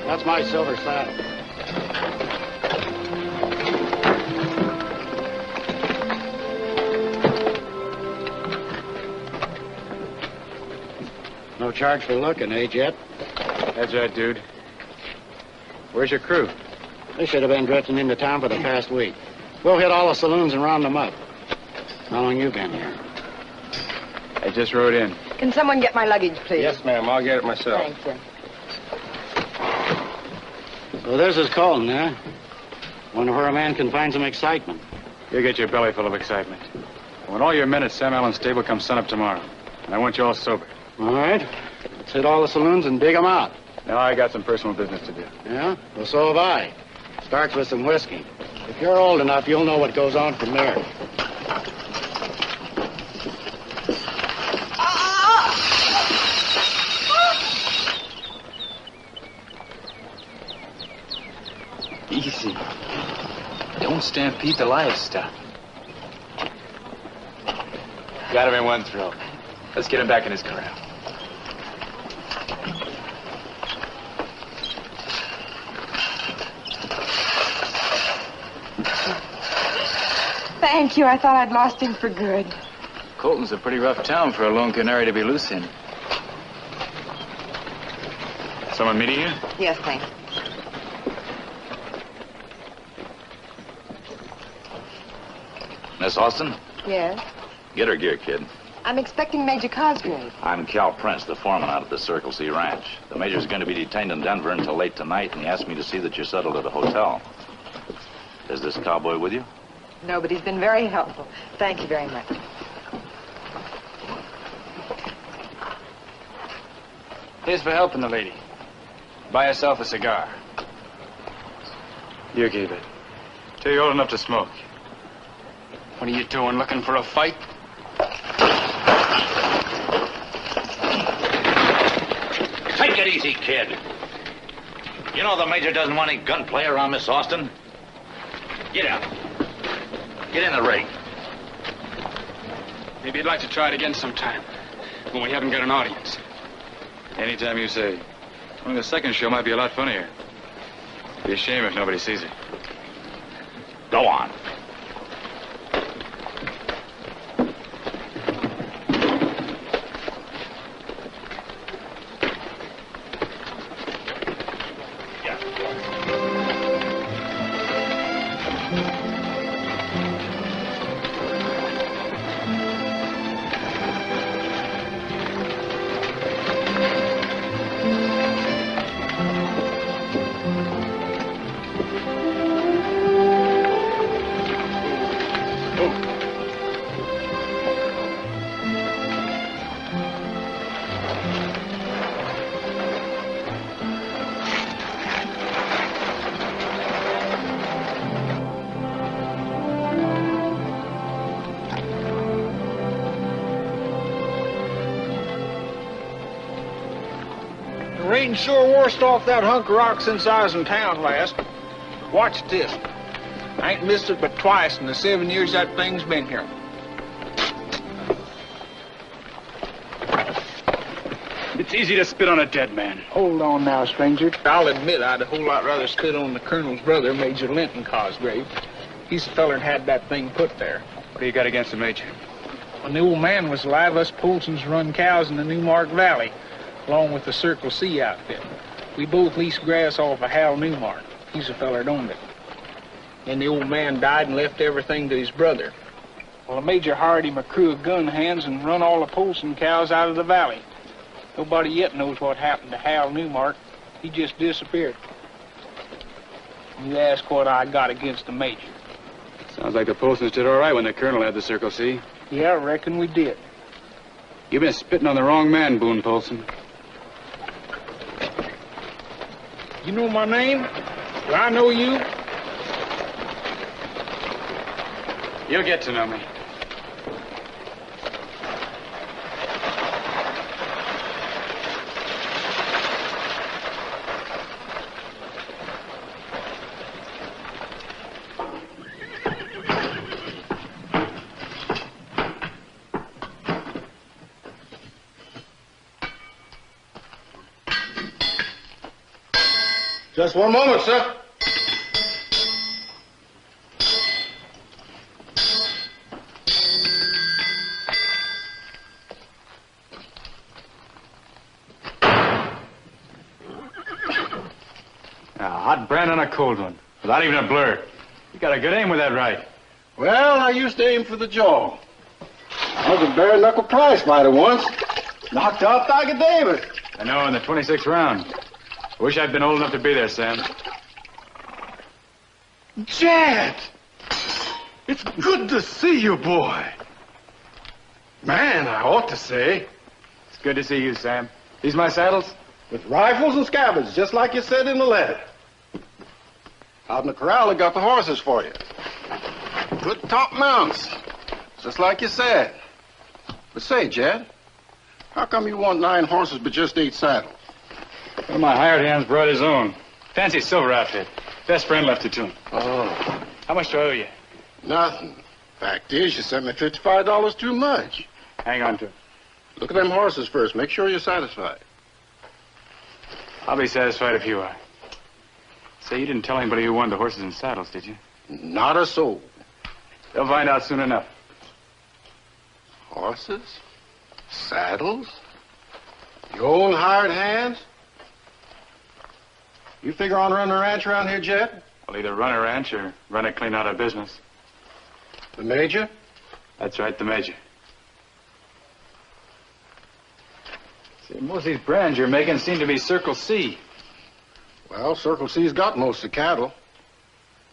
That's my silver saddle. No charge for looking, eh, Jet? That's right, dude. Where's your crew? They should have been drifting into town for the past week. We'll hit all the saloons and round them up. How long you been here? I just rode in. Can someone get my luggage, please? Yes, ma'am. I'll get it myself. Thank you. So this is Colton, huh? Wonder where a man can find some excitement. You'll get your belly full of excitement. When all your men at Sam Allen's stable come sun up tomorrow, and I want you all sober. All right. Let's hit all the saloons and dig them out. Now I got some personal business to do. Yeah? Well, so have I. Starts with some whiskey. If you're old enough, you'll know what goes on from there. Easy. Don't stampede the livestock. Got him in one throw. Let's get him back in his corral. Thank you. I thought I'd lost him for good. Colton's a pretty rough town for a lone canary to be loose in. Someone meeting you? Yes, thanks. Miss Austin? Yes? Get her gear, kid. I'm expecting Major Cosgrave. I'm Cal Prince, the foreman out at the Circle C Ranch. The major's going to be detained in Denver until late tonight, and he asked me to see that you're settled at a hotel. Is this cowboy with you? No, but he's been very helpful. Thank you very much. Here's for helping the lady. Buy yourself a cigar. You keep it. Till you're old enough to smoke. What are you doing, looking for a fight? Take it easy, kid. You know the major doesn't want any gunplay around Miss Austin. Get out. Get in the ring. Maybe you'd like to try it again sometime, when we haven't got an audience. Anytime you say. Only the second show might be a lot funnier. Be a shame if nobody sees it. Go on. Rain sure washed off that hunk of rock since I was in town last. Watch this. I ain't missed it but twice in the 7 years that thing's been here. It's easy to spit on a dead man. Hold on now, stranger. I'll admit I'd a whole lot rather spit on the colonel's brother, Major Linton Cosgrave. He's the feller that had that thing put there. What do you got against the major? When the old man was alive, us Polsons run cows in the Newmark Valley, along with the Circle C outfit. We both leased grass off of Hal Newmark. He's the feller that owned it. And the old man died and left everything to his brother. Well, the major hired him a crew of gun hands and run all the Polson cows out of the valley. Nobody yet knows what happened to Hal Newmark. He just disappeared. You ask what I got against the major. Sounds like the Polsons did all right when the colonel had the Circle C. Yeah, I reckon we did. You've been spitting on the wrong man, Boone Polson. You know my name? Do I know you? You'll get to know me. Just one moment, sir. A hot brand on a cold one, without even a blur. You got a good aim with that right. Well, I used to aim for the jaw. I was a bare-knuckle prize fighter once. Knocked out Tiger Davis. I know, in the 26th round. I wish I'd been old enough to be there, Sam. Jet! It's good to see you, boy. Man, I ought to say. It's good to see you, Sam. These my saddles? With rifles and scabbards, just like you said in the letter. Out in the corral, I got the horses for you. Good top mounts, just like you said. But say, Jed, how come you want 9 horses but just 8 saddles? One of my hired hands brought his own. Fancy silver outfit. Best friend left it to him. Oh. How much do I owe you? Nothing. Fact is, you sent me $55 too much. Hang on to it. Look at them horses first. Make sure you're satisfied. I'll be satisfied if you are. Say, you didn't tell anybody who won the horses and saddles, did you? Not a soul. They'll find out soon enough. Horses? Saddles? Your own hired hands? You figure on running a ranch around here, Jed? I'll either run a ranch or run it clean out of business. The Major? That's right, the Major. See, most of these brands you're making seem to be Circle C. Well, Circle C's got most of the cattle.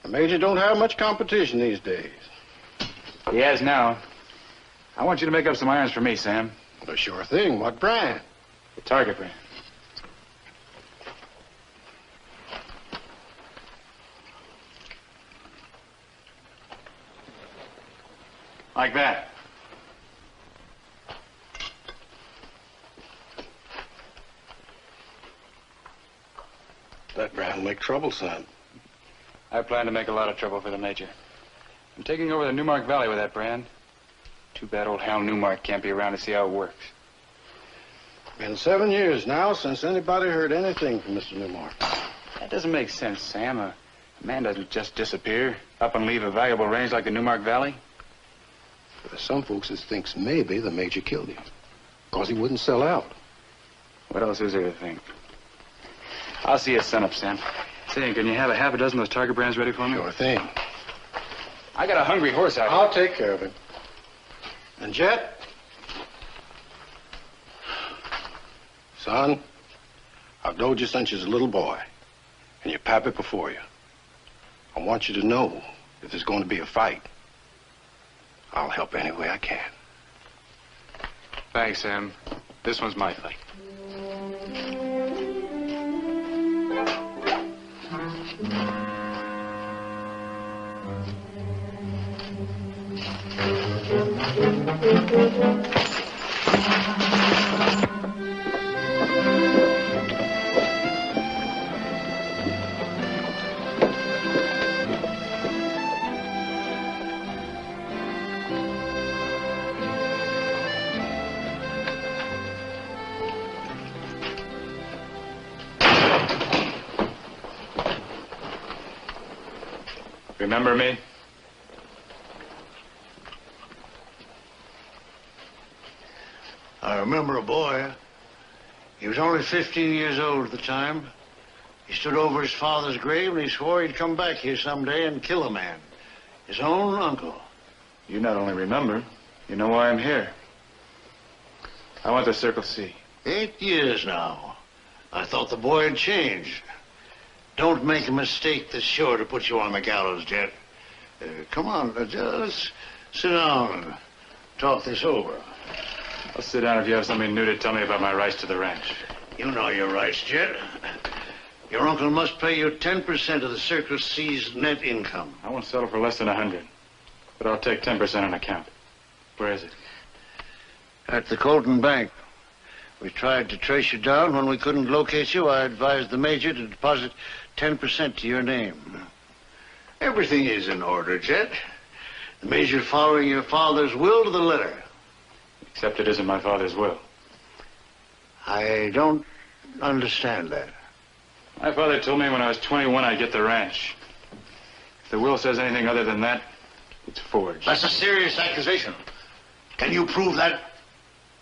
The Major don't have much competition these days. He has now. I want you to make up some irons for me, Sam. Well, sure thing. What brand? The Target brand. Like that. That brand will make trouble, son. I plan to make a lot of trouble for the Major. I'm taking over the Newmark Valley with that brand. Too bad old Hal Newmark can't be around to see how it works. Been 7 years now since anybody heard anything from Mr. Newmark. That doesn't make sense, Sam. A man doesn't just disappear, up and leave a valuable range like the Newmark Valley. There's some folks that thinks maybe the Major killed him, because he wouldn't sell out. What else is there to think? I'll see you at sunup, Sam. Say, can you have a half a dozen of those Target brands ready for me? Sure thing. I got a hungry horse out here. I'll take care of him. And Jet? Son, I've told you since you was a little boy, and your pappy before you. I want you to know if there's going to be a fight, I'll help any way I can. Thanks, Sam. This one's my fight. Remember me? I remember a boy. He was only 15 years old at the time. He stood over his father's grave and he swore he'd come back here someday and kill a man. His own uncle. You not only remember, you know why I'm here. I want the Circle C. 8 years now. I thought the boy had changed. Don't make a mistake that's sure to put you on the gallows, Jet. Come on, let's sit down and talk this over. I'll sit down if you have something new to tell me about my rights to the ranch. You know your rights, Jet. Your uncle must pay you 10% of the Circle C's net income. I won't settle for less than 100, but I'll take 10% on account. Where is it? At the Colton Bank. We tried to trace you down. When we couldn't locate you, I advised the Major to deposit 10% to your name. Everything is in order, Jet. The Major following your father's will to the letter. Except it isn't my father's will. I don't understand that. My father told me when I was 21 I'd get the ranch. If the will says anything other than that, it's forged. That's a serious accusation. Can you prove that?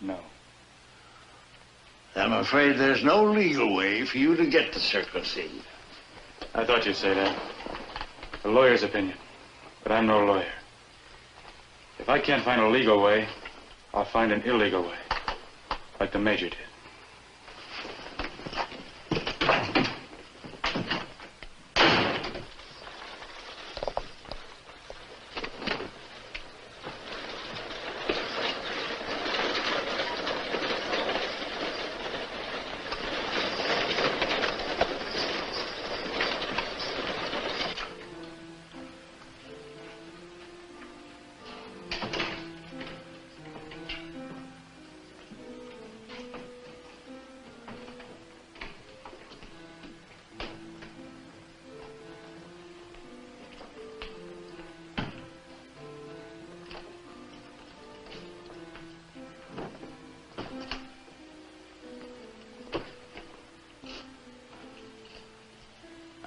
No. I'm afraid there's no legal way for you to get the Circle C. I thought you'd say that. A lawyer's opinion. But I'm no lawyer. If I can't find a legal way, I'll find an illegal way. Like the Major did.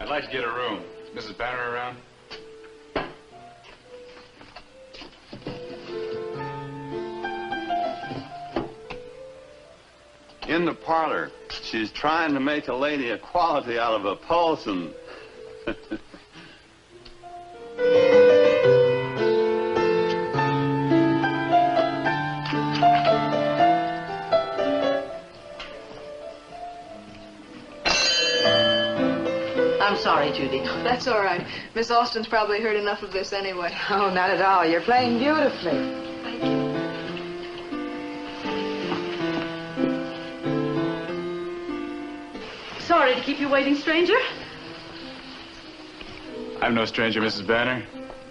I'd like to get a room. Is Mrs. Banner around? In the parlor. She's trying to make a lady equality out of a pulse and... I'm sorry, Judy. That's all right. Miss Austin's probably heard enough of this anyway. Oh, not at all. You're playing beautifully. Thank you. Sorry to keep you waiting, stranger. I'm no stranger, Mrs. Banner.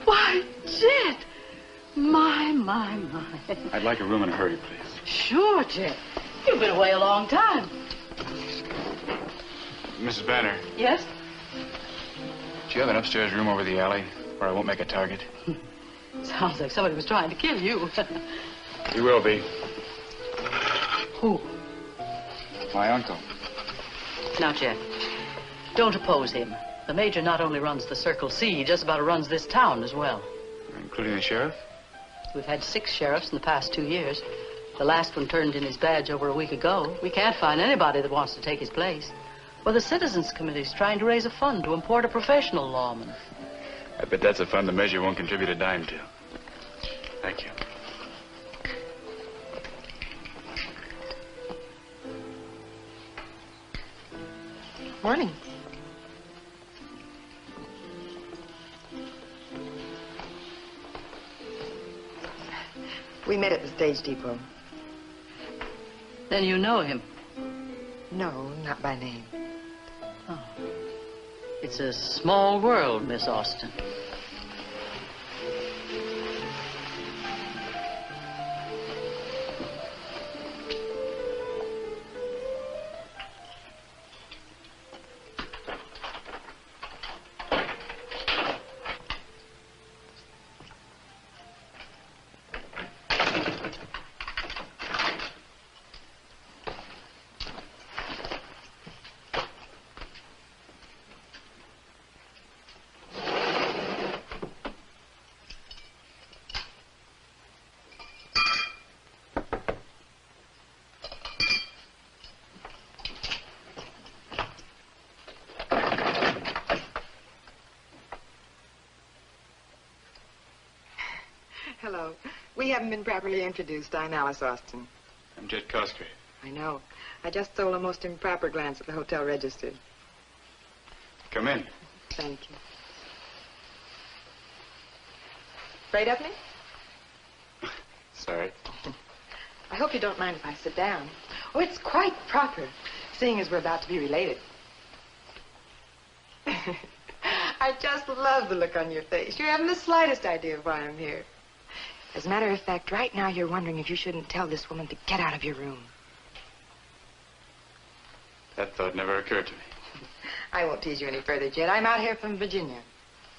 Why, Jet. My. I'd like a room in a hurry, please. Sure, Jet. You've been away a long time. Mrs. Banner, Yes? do you have an upstairs room over the alley where I won't make a target? Sounds like somebody was trying to kill you. He will be. Who? My uncle. Now, Jet, don't oppose him. The Major not only runs the Circle C, he just about runs this town as well. Including the sheriff? We've had 6 sheriffs in the past 2 years. The last one turned in his badge over a week ago. We can't find anybody that wants to take his place. Well, the Citizens Committee's trying to raise a fund to import a professional lawman. I bet that's a fund the Major won't contribute a dime to. Thank you. Morning. We met at the stage depot. Then you know him. No, not by name. Oh. It's a small world, Miss Austin. Hello. We haven't been properly introduced. I'm Alice Austin. I'm Jet Cosgrave. I know. I just stole a most improper glance at the hotel register. Come in. Thank you. Afraid of me? Sorry. I hope you don't mind if I sit down. Oh, it's quite proper, seeing as we're about to be related. I just love the look on your face. You haven't the slightest idea of why I'm here. As a matter of fact, right now you're wondering if you shouldn't tell this woman to get out of your room. That thought never occurred to me. I won't tease you any further, Jed. I'm out here from Virginia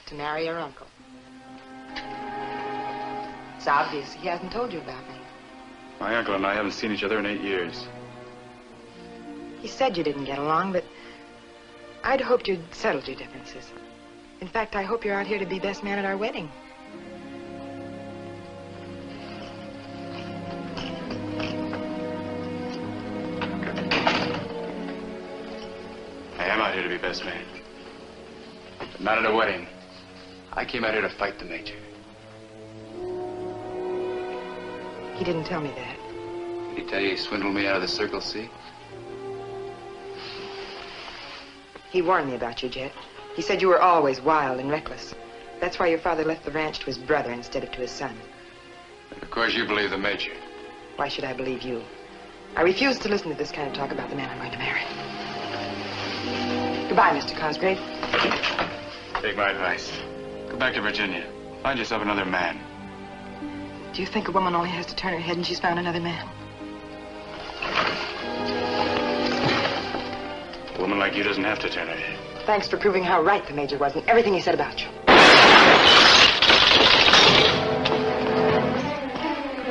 to marry your uncle. It's obvious he hasn't told you about me. My uncle and I haven't seen each other in 8 years. He said you didn't get along, but I'd hoped you'd settled your differences. In fact, I hope you're out here to be best man at our wedding. I am out here to be best man. But not at a wedding. I came out here to fight the Major. He didn't tell me that. Did he tell you he swindled me out of the Circle C? He warned me about you, Jet. He said you were always wild and reckless. That's why your father left the ranch to his brother instead of to his son. And of course you believe the Major. Why should I believe you? I refuse to listen to this kind of talk about the man I'm going to marry. Goodbye, Mr. Cosgrave. Take my advice. Go back to Virginia. Find yourself another man. Do you think a woman only has to turn her head and she's found another man? A woman like you doesn't have to turn her head. Thanks for proving how right the Major was in everything he said about you.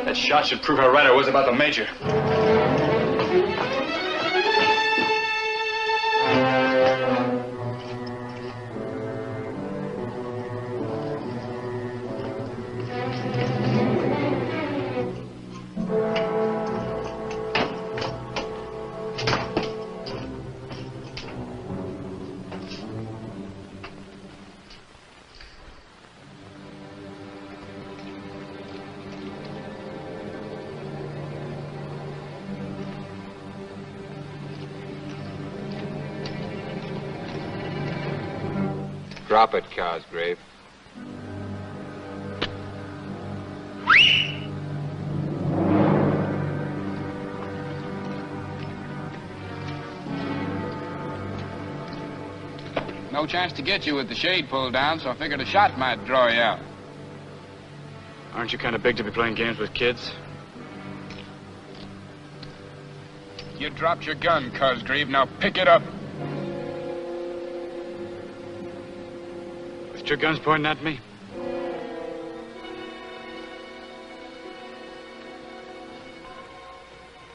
That shot should prove how right I was about the Major. Drop it, Cosgrave. No chance to get you with the shade pulled down, so I figured a shot might draw you out. Aren't you kind of big to be playing games with kids? You dropped your gun, Cosgrave. Now pick it up. Your gun's pointing at me?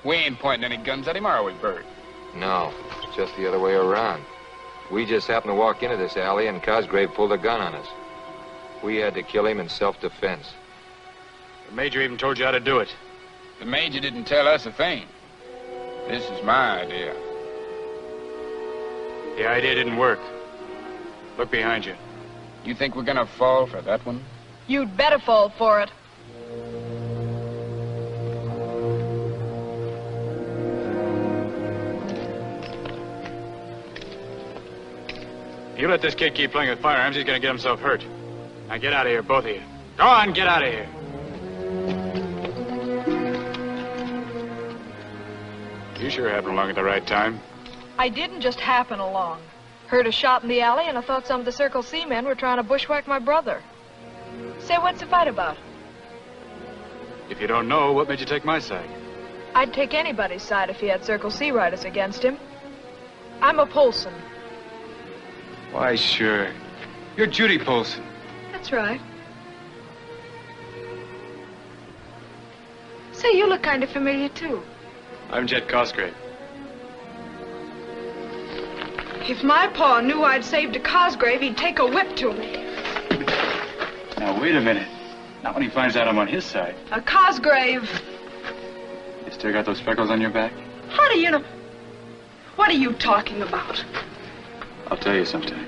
We ain't pointing any guns at him, are we, Bert? No, it's just the other way around. We just happened to walk into this alley and Cosgrave pulled a gun on us. We had to kill him in self-defense. The Major even told you how to do it. The Major didn't tell us a thing. This is my idea. The idea didn't work. Look behind you. You think we're gonna fall for that one? You'd better fall for it. You let this kid keep playing with firearms, he's gonna get himself hurt. Now get out of here, both of you. Go on, get out of here. You sure happened along at the right time. I didn't just happen along. Heard a shot in the alley, and I thought some of the Circle C men were trying to bushwhack my brother. Say, what's the fight about? If you don't know, what made you take my side? I'd take anybody's side if he had Circle C riders against him. I'm a Polson. Why, sure. You're Judy Polson. That's right. Say, you look kind of familiar, too. I'm Jet Cosgrave. If my pa knew I'd saved a Cosgrave, he'd take a whip to me. Now, wait a minute. Not when he finds out I'm on his side. A Cosgrave. You still got those freckles on your back? How do you know? What are you talking about? I'll tell you sometime.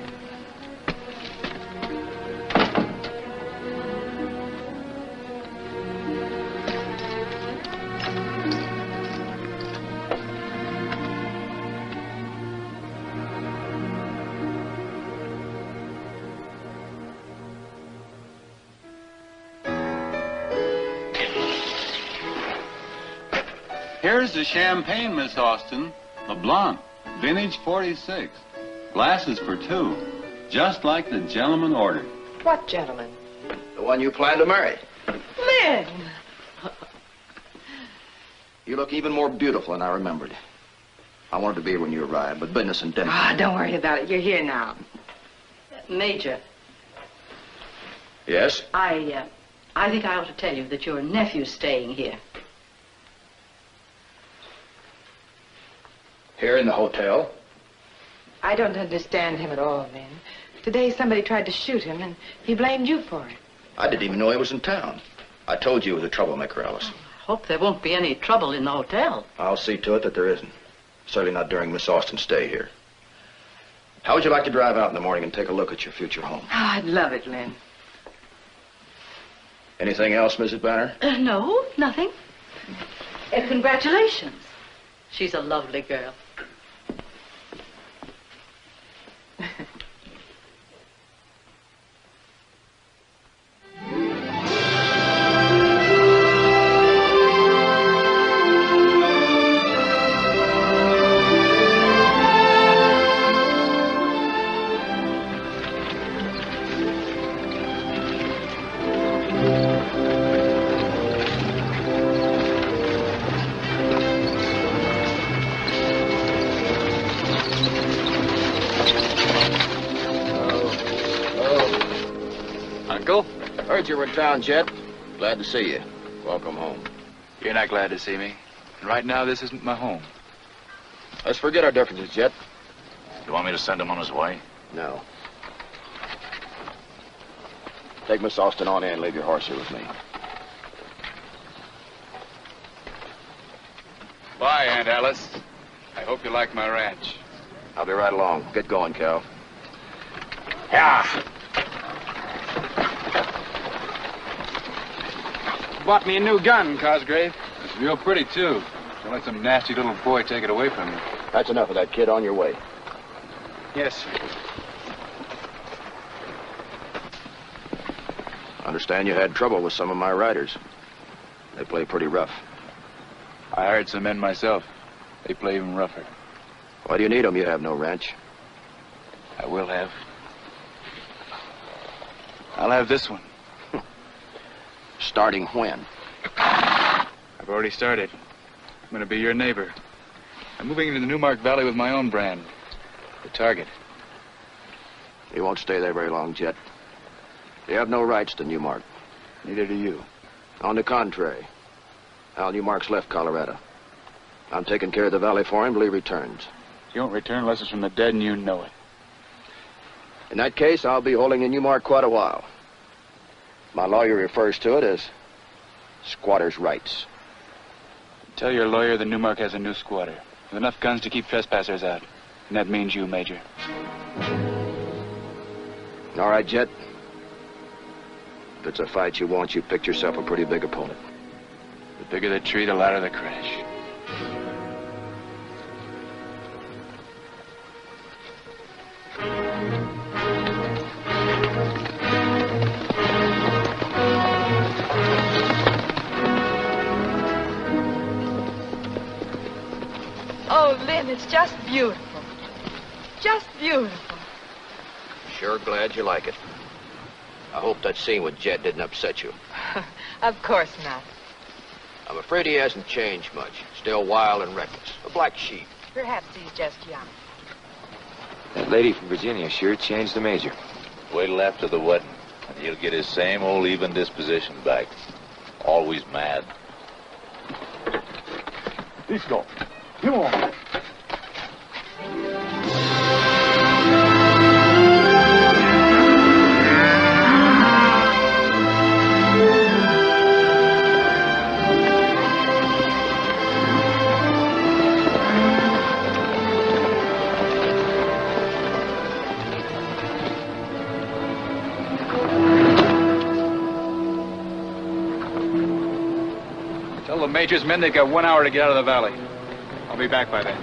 Here's the champagne, Miss Austin. The Blanc, vintage 46. Glasses for two, just like the gentleman ordered. What gentleman? The one you plan to marry. Lynn! You look even more beautiful than I remembered. I wanted to be here when you arrived, but business and dinner. Ah, don't worry about it. You're here now. Major, Yes? I think I ought to tell you that your nephew's staying here. Here in the hotel? I don't understand him at all, Lynn. Today somebody tried to shoot him, and he blamed you for it. I didn't even know he was in town. I told you he was a troublemaker, Alice. I hope there won't be any trouble in the hotel. I'll see to it that there isn't. Certainly not during Miss Austin's stay here. How would you like to drive out in the morning and take a look at your future home? Oh, I'd love it, Lynn. Anything else, Mrs. Banner? No, nothing. Congratulations. She's a lovely girl. Heard you were in town, Jet. Glad to see you. Welcome home. You're not glad to see me. And right now, this isn't my home. Let's forget our differences, Jet. You want me to send him on his way? No. Take Miss Austin on in and leave your horse here with me. Bye, Aunt Alice. I hope you like my ranch. I'll be right along. Get going, Cal. Yeah. Bought me a new gun, Cosgrave. It's real pretty, too. Don't let some nasty little boy take it away from you. That's enough of that, kid. On your way. Yes, sir. Understand you had trouble with some of my riders. They play pretty rough. I hired some men myself. They play even rougher. Why do you need them? You have no ranch. I will have. I'll have this one. Starting when? I've already started. I'm going to be your neighbor. I'm moving into the Newmark Valley with my own brand. The Target. You won't stay there very long, Jet. You have no rights to Newmark. Neither do you. On the contrary. Al Newmark's left Colorado. I'm taking care of the valley for him till he returns. He won't return unless it's from the dead and you know it. In that case, I'll be holding in Newmark quite a while. My lawyer refers to it as squatter's rights. Tell your lawyer that Newmark has a new squatter with enough guns to keep trespassers out. And that means you, Major. All right, Jet. If it's a fight you want, you picked yourself a pretty big opponent. The bigger the tree, the louder the crash. Oh, Lynn, it's just beautiful. Just beautiful. Sure glad you like it. I hope that scene with Jet didn't upset you. Of course not. I'm afraid he hasn't changed much. Still wild and reckless. A black sheep. Perhaps he's just young. That lady from Virginia sure changed the Major. Wait till after the wedding, and he'll get his same old even disposition back. Always mad. Let's go. Come on. Tell the Major's men they've got 1 hour to get out of the valley. I'll be back by then.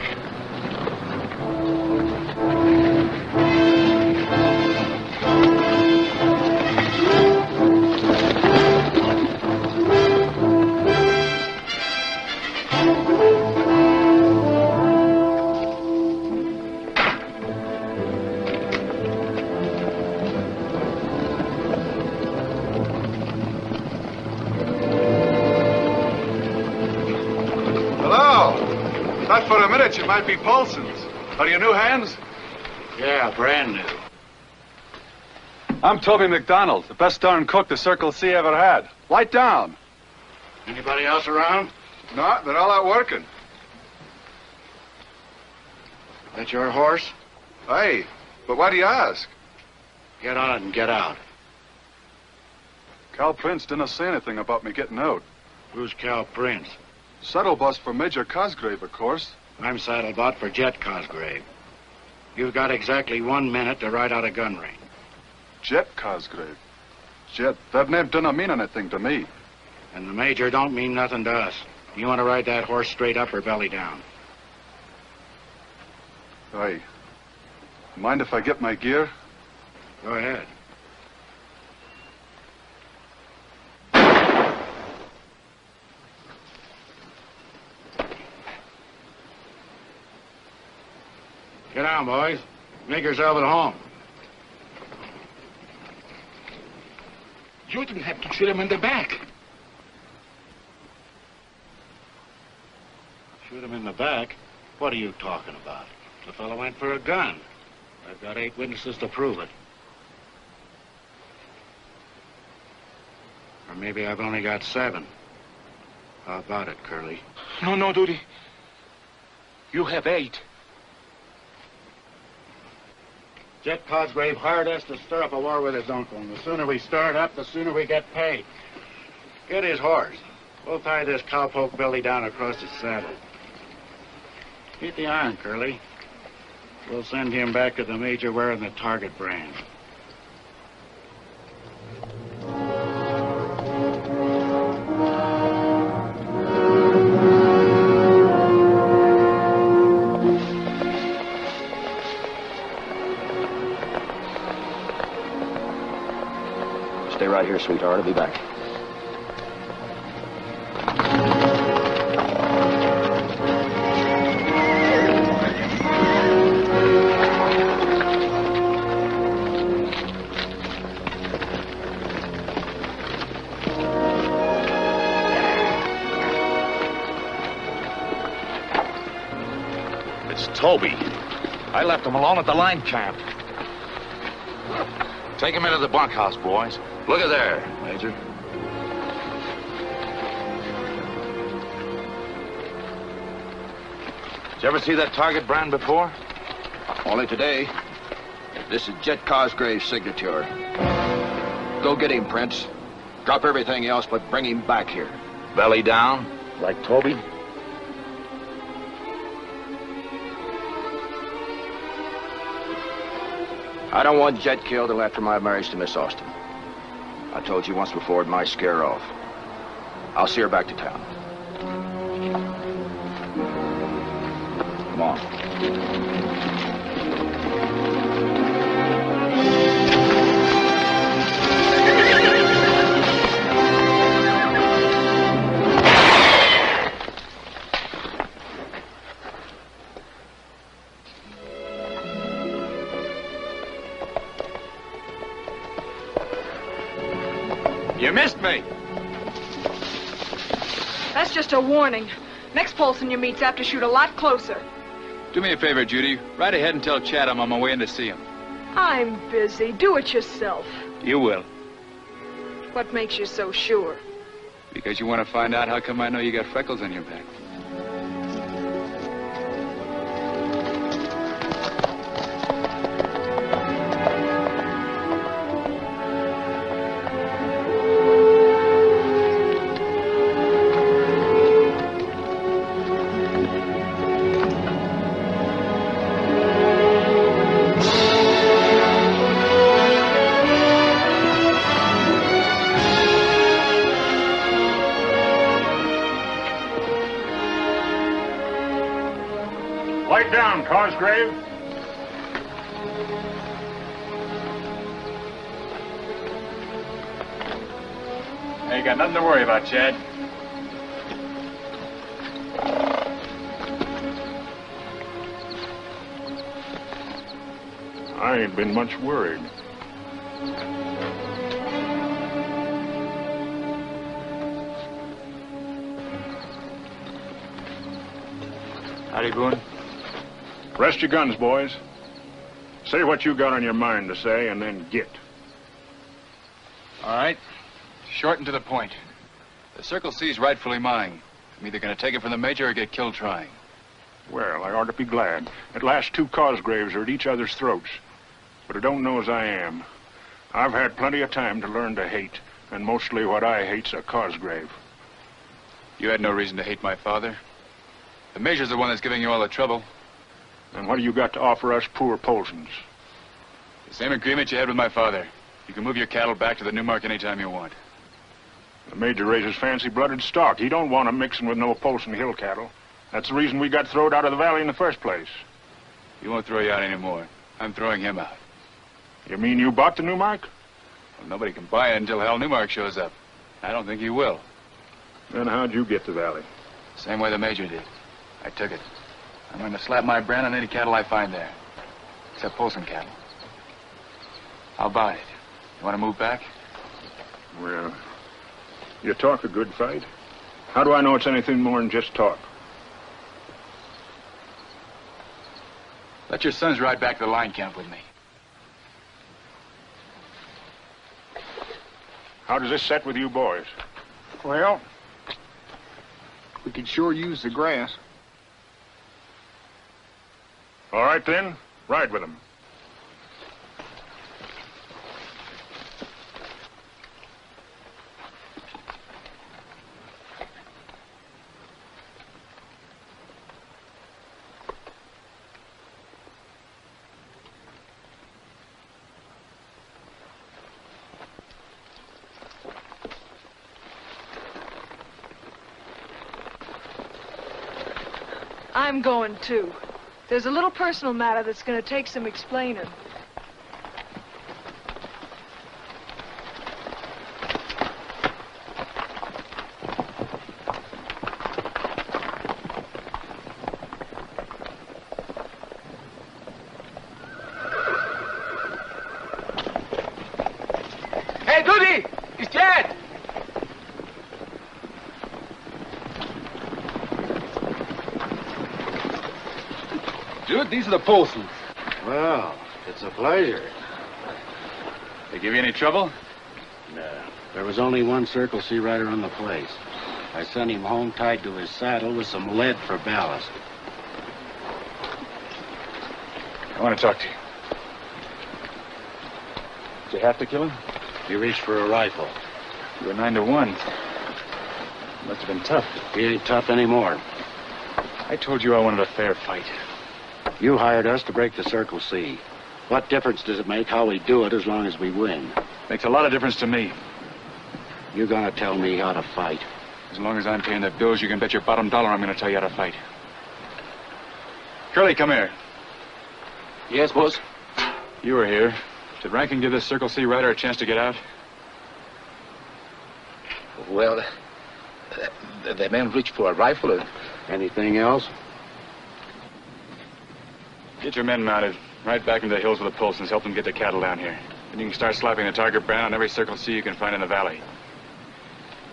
Thought for a minute you might be Paulson's. Are you new hands? Yeah, brand new. I'm Toby McDonald, the best darn cook the Circle C ever had. Light down. Anybody else around? No, they're all out working. That your horse? Hey, but why do you ask? Get on it and get out. Cal Prince didn't say anything about me getting out. Who's Cal Prince? Saddle bus for Major Cosgrave, of course. I'm saddlebot for Jet Cosgrave. You've got exactly 1 minute to ride out a gun range. Jet Cosgrave? Jet, that name doesn't mean anything to me. And the Major don't mean nothing to us. You want to ride that horse straight up or belly down? Hey, mind if I get my gear? Go ahead. Get down, boys. Make yourself at home. You didn't have to shoot him in the back. Shoot him in the back? What are you talking about? The fellow went for a gun. I've got 8 witnesses to prove it. Or maybe I've only got 7. How about it, Curly? No, Duty. You have 8. Jet Cosgrave hired us to stir up a war with his uncle, and the sooner we stir it up, the sooner we get paid. Get his horse. We'll tie this cowpoke belly down across his saddle. Keep the iron, Curly. We'll send him back to the Major wearing the target brand. Stay right here, sweetheart. I'll be back. It's Toby. I left him alone at the line camp. Take him into the bunkhouse, boys. Look at there, Major. Did you ever see that target brand before? Only today. This is Jet Cosgrave's signature. Go get him, Prince. Drop everything else, but bring him back here. Belly down, like Toby? I don't want Jet killed till after my marriage to Miss Austin. I told you once before it might scare her off. I'll see her back to town. Come on. You missed me. That's just a warning. Next Polson you meet's apt to shoot a lot closer. Do me a favor, Judy. Ride ahead and tell Chad I'm on my way in to see him. I'm busy. Do it yourself. You will. What makes you so sure? Because you want to find out how come I know you got freckles on your back. Light down, Cosgrave. Ain't got nothing to worry about, Chad. I ain't been much worried. Howdy, Boone. Rest your guns, boys. Say what you got on your mind to say, and then get. All right. Short and to the point. The Circle C's rightfully mine. I'm either going to take it from the Major or get killed trying. Well, I ought to be glad. At last, 2 Cosgraves are at each other's throats. But I don't know as I am. I've had plenty of time to learn to hate, and mostly what I hate's a Cosgrave. You had no reason to hate my father. The Major's the one that's giving you all the trouble. And what do you got to offer us poor Polsons? The same agreement you had with my father. You can move your cattle back to the Newmark anytime you want. The Major raises fancy-blooded stock. He don't want 'em mixing with no Polson hill cattle. That's the reason we got throwed out of the valley in the first place. He won't throw you out anymore. I'm throwing him out. You mean you bought the Newmark? Well, nobody can buy it until Hal Newmark shows up. I don't think he will. Then how'd you get the valley? Same way the Major did. I took it. I'm going to slap my brand on any cattle I find there. Except Polson cattle. How about it? You want to move back? Well, you talk a good fight. How do I know it's anything more than just talk? Let your sons ride back to the line camp with me. How does this set with you boys? Well, we could sure use the grass. All right, then. Ride with them. I'm going too. There's a little personal matter that's going to take some explaining. Hey, Goody! He's dead! Jude, these are the Polsons. Well, it's a pleasure. They give you any trouble? No. There was only one Circle C rider on the place. I sent him home tied to his saddle with some lead for ballast. I want to talk to you. Did you have to kill him? He reached for a rifle. You were 9 to 1. Must have been tough. He ain't tough anymore. I told you I wanted a fair fight. You hired us to break the Circle C. What difference does it make how we do it as long as we win? Makes a lot of difference to me. You gonna tell me how to fight? As long as I'm paying the bills, you can bet your bottom dollar I'm going to tell you how to fight. Curly, come here. Yes, boss? You were here. Did Rankin give this Circle C rider a chance to get out? Well, the man reached for a rifle. Anything else? Get your men mounted. Right back into the hills with the Polsons. Help them get the cattle down here. Then you can start slapping the target brand on every Circle C you can find in the valley.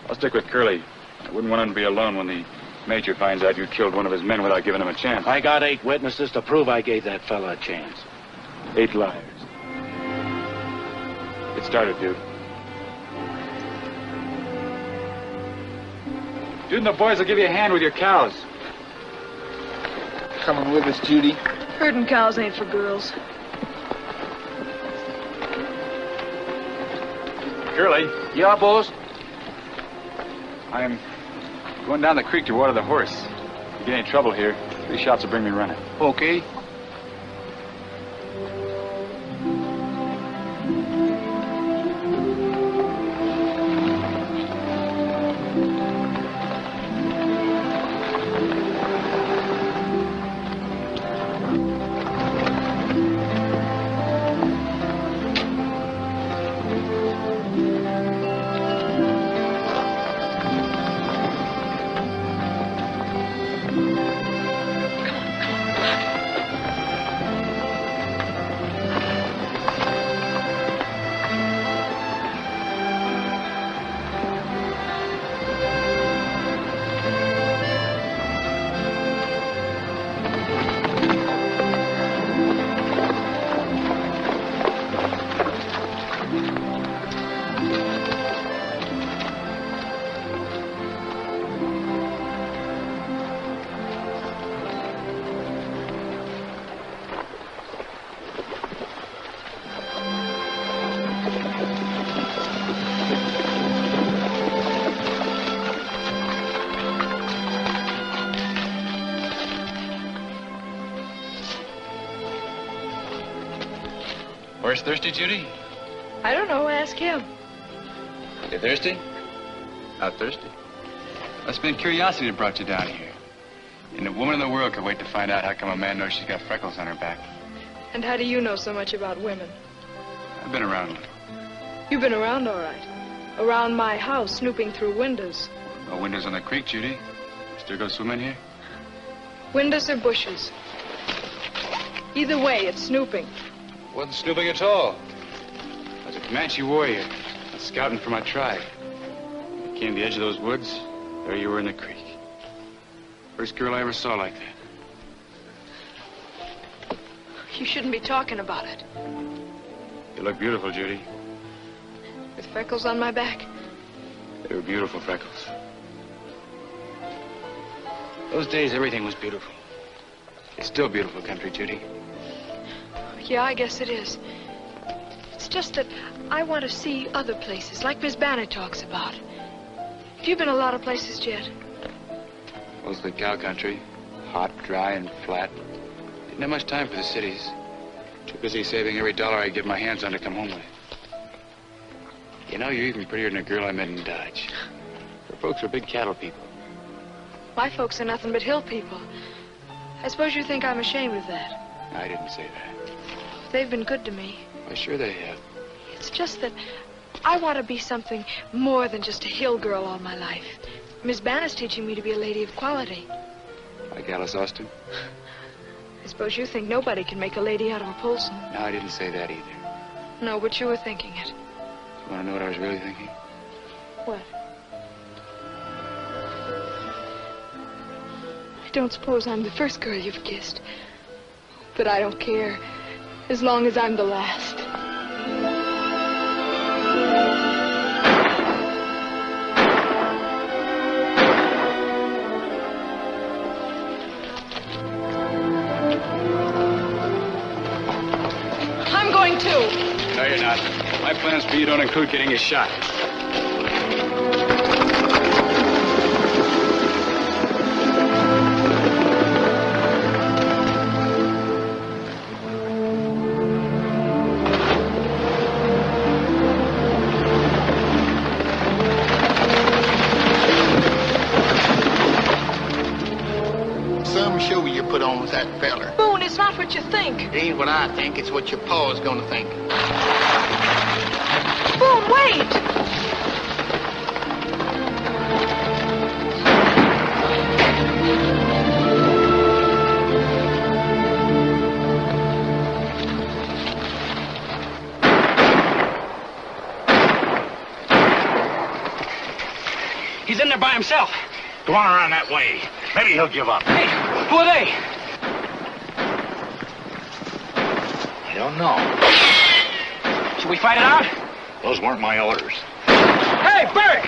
I'll stick with Curly. I wouldn't want him to be alone when the Major finds out you killed one of his men without giving him a chance. I got 8 witnesses to prove I gave that fella a chance. 8 liars. Get started, dude. Dude and the boys will give you a hand with your cows. Coming with us, Judy. Herding cows ain't for girls. Curly. Yeah, boss? I'm going down the creek to water the horse. If you get any trouble here, 3 shots will bring me running. Okay. Horse thirsty, Judy? I don't know. Ask him. You thirsty? Not thirsty. Must have been curiosity that brought you down here. And a woman in the world could wait to find out how come a man knows she's got freckles on her back. And how do you know so much about women? I've been around. You've been around, all right. Around my house, snooping through windows. No windows on the creek, Judy. Still go swimming here? Windows or bushes. Either way, it's snooping. Wasn't snooping at all. I was a Comanche warrior, scouting for my tribe. I came to the edge of those woods. There you were in the creek. First girl I ever saw like that. You shouldn't be talking about it. You look beautiful, Judy. With freckles on my back? They were beautiful freckles. Those days, everything was beautiful. It's still beautiful country, Judy. Yeah, I guess it is. It's just that I want to see other places, like Miss Banner talks about. Have you been a lot of places, Jet? Mostly cow country. Hot, dry, and flat. Didn't have much time for the cities. Too busy saving every dollar I get my hands on to come home with. You know, you're even prettier than a girl I met in Dodge. Her folks were big cattle people. My folks are nothing but hill people. I suppose you think I'm ashamed of that. I didn't say that. They've been good to me. Why, sure they have. It's just that I want to be something more than just a hill girl all my life. Miss Banner's teaching me to be a lady of quality. Like Alice Austin? I suppose you think nobody can make a lady out of a Polson. No, I didn't say that either. No, but you were thinking it. You want to know what I was really thinking? What? I don't suppose I'm the first girl you've kissed. But I don't care, as long as I'm the last. I'm going too. No, you're not. My plans for you don't include getting a shot. Some show you put on with that feller. Boone, it's not what you think. It ain't what I think, it's what your pa's gonna think. Boone, wait! He's in there by himself. Go on around that way. Maybe he'll give up. Hey, who are they? I don't know. Should we fight it out? Those weren't my orders. Hey, Burke!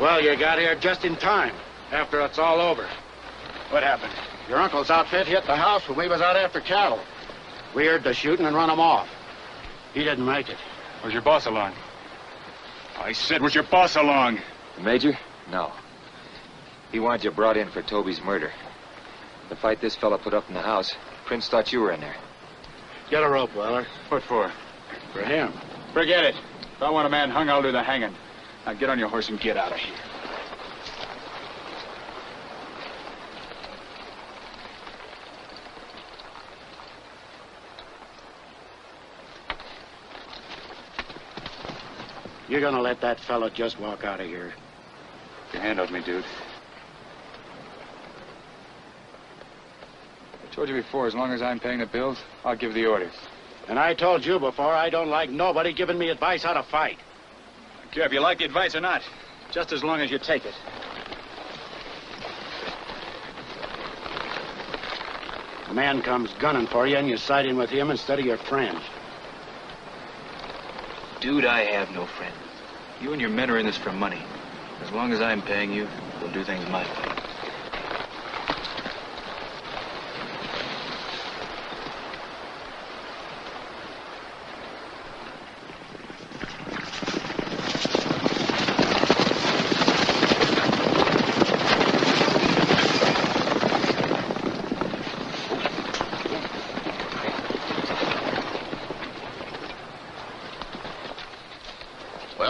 Well, you got here just in time, after it's all over. What happened? Your uncle's outfit hit the house when we was out after cattle. We heard the shooting and run him off. He didn't make it. Was your boss along? I said, was your boss along? The Major? No. He wanted you brought in for Toby's murder. The fight this fella put up in the house, Prince thought you were in there. Get a rope, Weller. What for? For him. Forget it. If I want a man hung, I'll do the hanging. Now get on your horse and get out of here. You're gonna let that fella just walk out of here? Your hand off me, dude. I told you before, as long as I'm paying the bills, I'll give the orders. And I told you before, I don't like nobody giving me advice how to fight. I don't care if you like the advice or not, just as long as you take it. A man comes gunning for you, and you side in with him instead of your friends. Dude, I have no friend. You and your men are in this for money. As long as I'm paying you, we'll do things my way.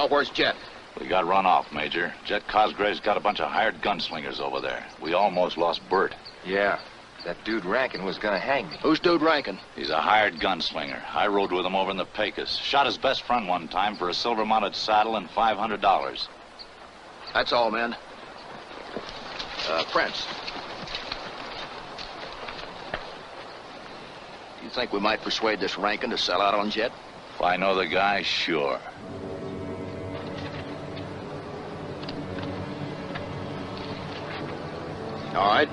Where's Jet? We got run off, Major. Jet Cosgrave's got a bunch of hired gunslingers over there. We almost lost Bert. Yeah. That dude Rankin was gonna hang me. Who's dude Rankin? He's a hired gunslinger. I rode with him over in the Pecos. Shot his best friend one time for a silver-mounted saddle and $500. That's all, men. Prince. You think we might persuade this Rankin to sell out on Jet? If I know the guy, sure. All right.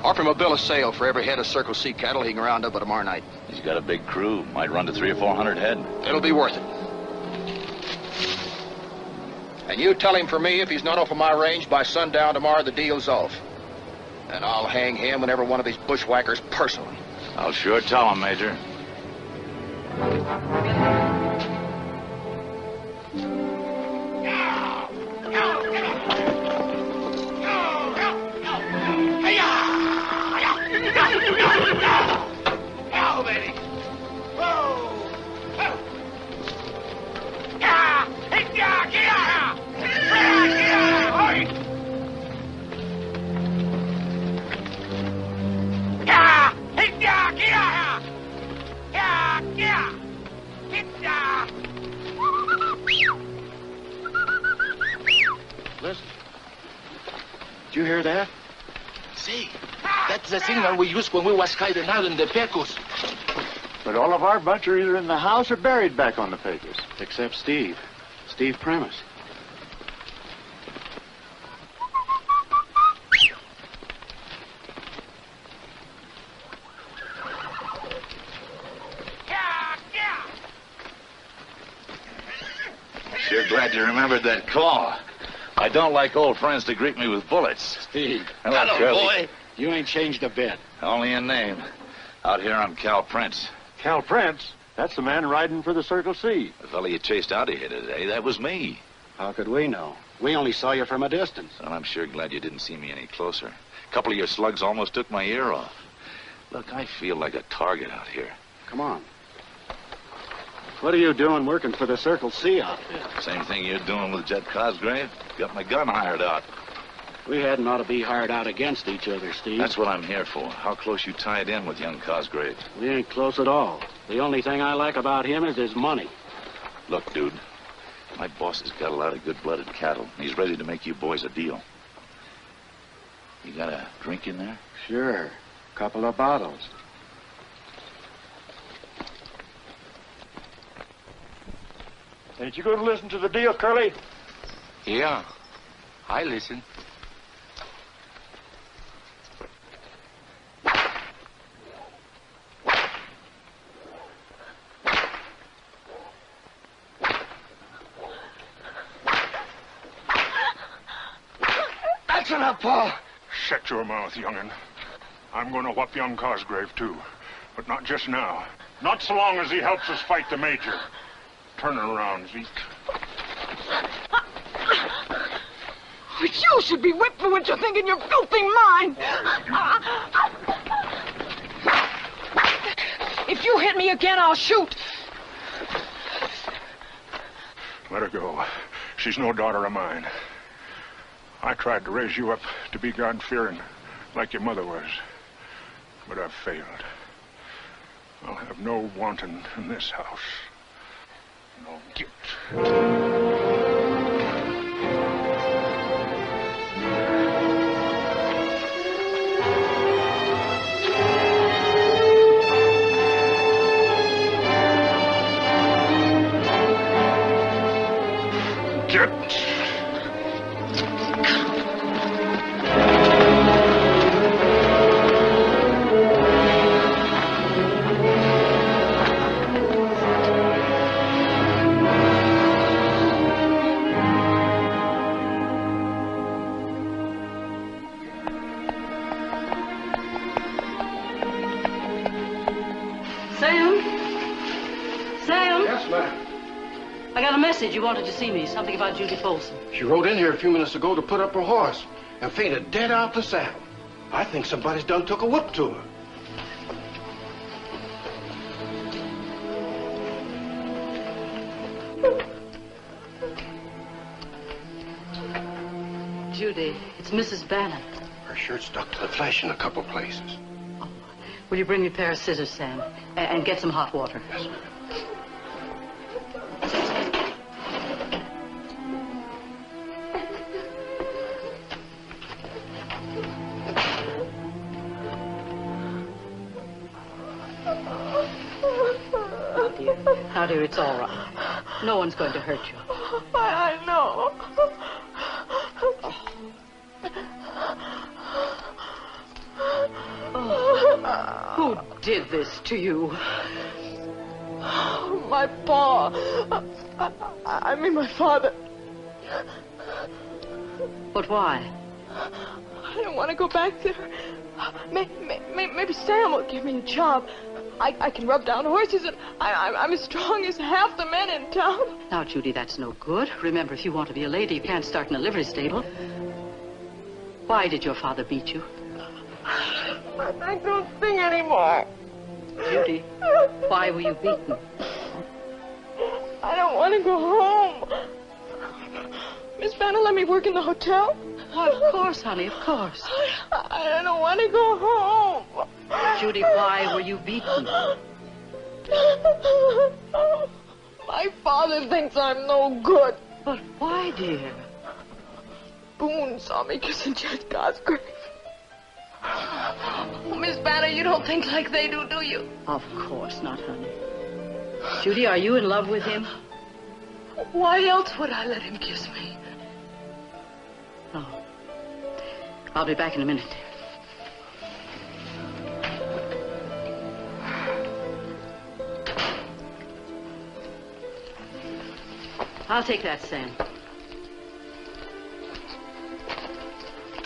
Offer him a bill of sale for every head of Circle C cattle he can round up by tomorrow night. He's got a big crew. Might run to 300 or 400 head. It'll be worth it. And you tell him for me, if he's not off of my range by sundown tomorrow, the deal's off. And I'll hang him and every one of these bushwhackers personally. I'll sure tell him, Major. Listen. Did you hear that? See, that's the signal we used when we was hiding out in the Pecos. But all of our bunch are either in the house or buried back on the Pecos. Except Steve. Steve Premise. Sure glad you remembered that call. I don't like old friends to greet me with bullets. Steve. Hello, boy. You ain't changed a bit. Only in name. Out here, I'm Cal Prince. Cal Prince? That's the man riding for the Circle C. The fella you chased out of here today, that was me. How could we know? We only saw you from a distance. Well, I'm sure glad you didn't see me any closer. A couple of your slugs almost took my ear off. Look, I feel like a target out here. Come on. What are you doing working for the Circle C outfit? Same thing you're doing with Jet Cosgrave. Got my gun hired out. We hadn't ought to be hired out against each other, Steve. That's what I'm here for. How close you tied in with young Cosgrave. We ain't close at all. The only thing I like about him is his money. Look, dude, my boss has got a lot of good-blooded cattle. He's ready to make you boys a deal. You got a drink in there? Sure. Couple of bottles. Ain't you going to listen to the deal, Curly? Yeah, I listen. That's enough, Paul. Shut your mouth, young'un. I'm going to whoop young Cosgrave, too. But not just now. Not so long as he helps us fight the Major. Turn around, Zeke. But you should be whipped for what you think in your filthy mind. If you hit me again, I'll shoot. Let her go. She's no daughter of mine. I tried to raise you up to be God-fearing, like your mother was. But I've failed. I'll have no wanton in this house. No guilt. Yes, ma'am. I got a message. You wanted to see me. Something about Judy Folsom. She rode in here a few minutes ago to put up her horse and fainted dead out the saddle. I think somebody's done took a whip to her. Judy, it's Mrs. Bannon. Her shirt stuck to the flesh in a couple places. Oh, will you bring me a pair of scissors, Sam? And get some hot water. Yes, ma'am. Now, dear, it's all right. No one's going to hurt you. I know. Oh. Who did this to you? My pa. I mean, my father. But why? I don't want to go back there. Maybe Sam will give me a job. I can rub down horses, and I'm as strong as half the men in town. Now, Judy, that's no good. Remember, if you want to be a lady, you can't start in a livery stable. Why did your father beat you? I don't sing anymore. Judy, why were you beaten? I don't want to go home. Miss Bannon let me work in the hotel. Well, of course, honey, of course. I don't want to go home. Judy, why were you beaten? My father thinks I'm no good. But why, dear? Boone saw me kissing Judge Cosgrave. Oh, Miss Bannon, you don't think like they do you? Of course not, honey. Judy, are you in love with him? Why else would I let him kiss me? No. I'll be back in a minute. I'll take that, Sam.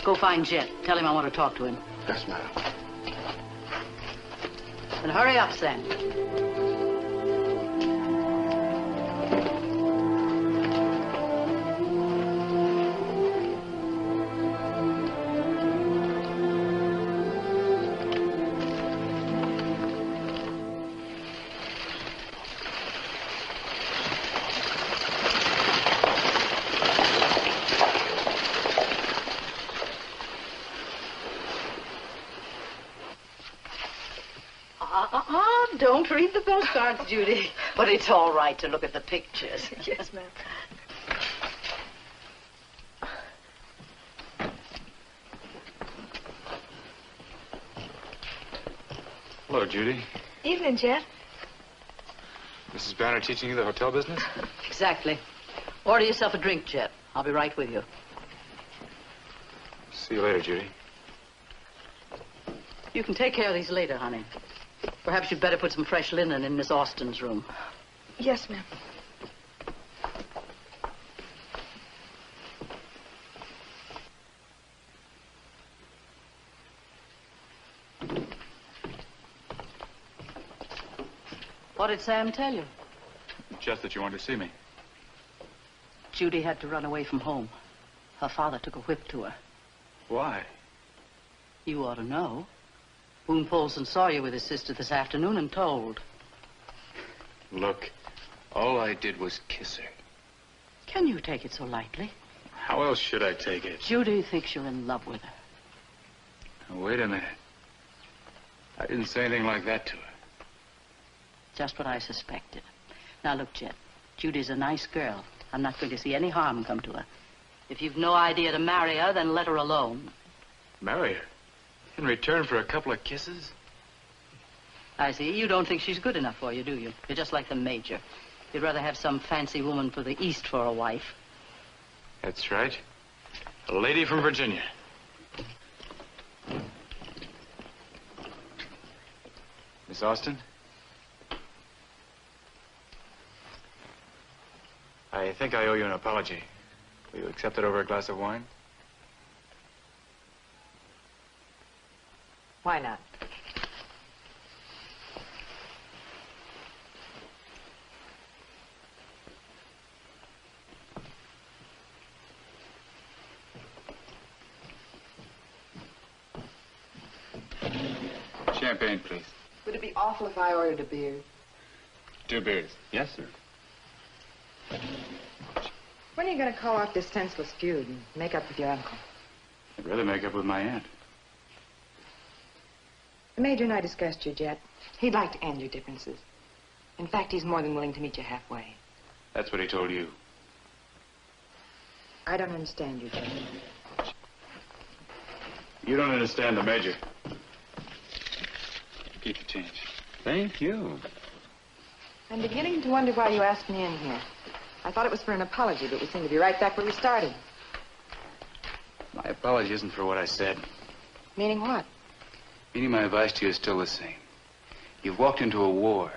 Go find Jet. Tell him I want to talk to him. Yes, ma'am. And hurry up, Sam. Don't read the postcards, Judy. But it's all right to look at the pictures. Yes, ma'am. Hello, Judy. Evening, Jet. Mrs. Banner teaching you the hotel business? Exactly. Order yourself a drink, Jet. I'll be right with you. See you later, Judy. You can take care of these later, honey. Perhaps you'd better put some fresh linen in Miss Austen's room. Yes, ma'am. What did Sam tell you? Just that you wanted to see me. Judy had to run away from home. Her father took a whip to her. Why? You ought to know. Boone Polson saw you with his sister this afternoon and told. Look, all I did was kiss her. Can you take it so lightly? How else should I take it? Judy thinks you're in love with her. Now, wait a minute. I didn't say anything like that to her. Just what I suspected. Now, look, Jet. Judy's a nice girl. I'm not going to see any harm come to her. If you've no idea to marry her, then let her alone. Marry her? In return for a couple of kisses? I see. You don't think she's good enough for you, do you? You're just like the Major. You'd rather have some fancy woman for the East for a wife. That's right. A lady from Virginia. Miss Austen? I think I owe you an apology. Will you accept it over a glass of wine? Why not? champagne, please. Would it be awful if I ordered a beer? 2 beers. Yes, sir. When are you going to call off this senseless feud and make up with your uncle? I'd rather make up with my aunt. The Major and I discussed you, Jet. He'd like to end your differences. In fact, he's more than willing to meet you halfway. That's what he told you. I don't understand you, Jet. You don't understand the Major. Keep the change. Thank you. I'm beginning to wonder why you asked me in here. I thought it was for an apology, but we seem to be right back where we started. My apology isn't for what I said. Meaning what? Meaning my advice to you is still the same. You've walked into a war.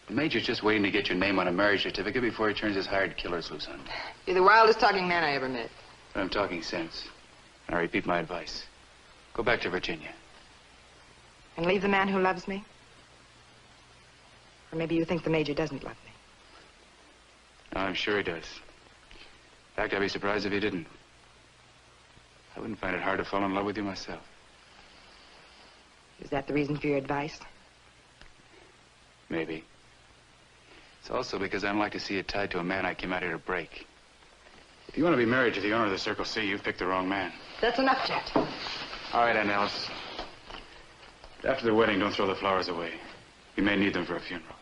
The Major's just waiting to get your name on a marriage certificate before he turns his hired killers loose on you. You're the wildest talking man I ever met. But I'm talking sense. And I repeat my advice. Go back to Virginia. And leave the man who loves me? Or maybe you think the Major doesn't love me. No, I'm sure he does. In fact, I'd be surprised if he didn't. I wouldn't find it hard to fall in love with you myself. Is that the reason for your advice? Maybe. It's also because I don't like to see you tied to a man I came out here to break. If you want to be married to the owner of the Circle C, you've picked the wrong man. That's enough, Jet. All right, Aunt Alice. After the wedding, don't throw the flowers away. You may need them for a funeral.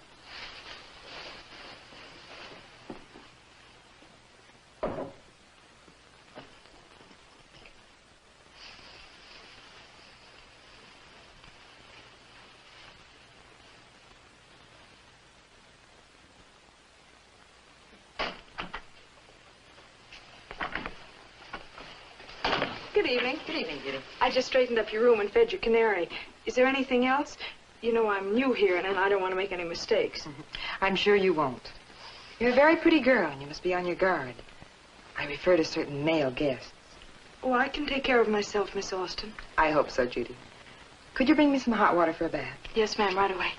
Good evening. Good evening, Judy. I just straightened up your room and fed your canary. Is there anything else? You know, I'm new here, and I don't want to make any mistakes. I'm sure you won't. You're a very pretty girl, and you must be on your guard. I refer to certain male guests. Oh, I can take care of myself, Miss Austin. I hope so, Judy. Could you bring me some hot water for a bath? Yes, ma'am, right away.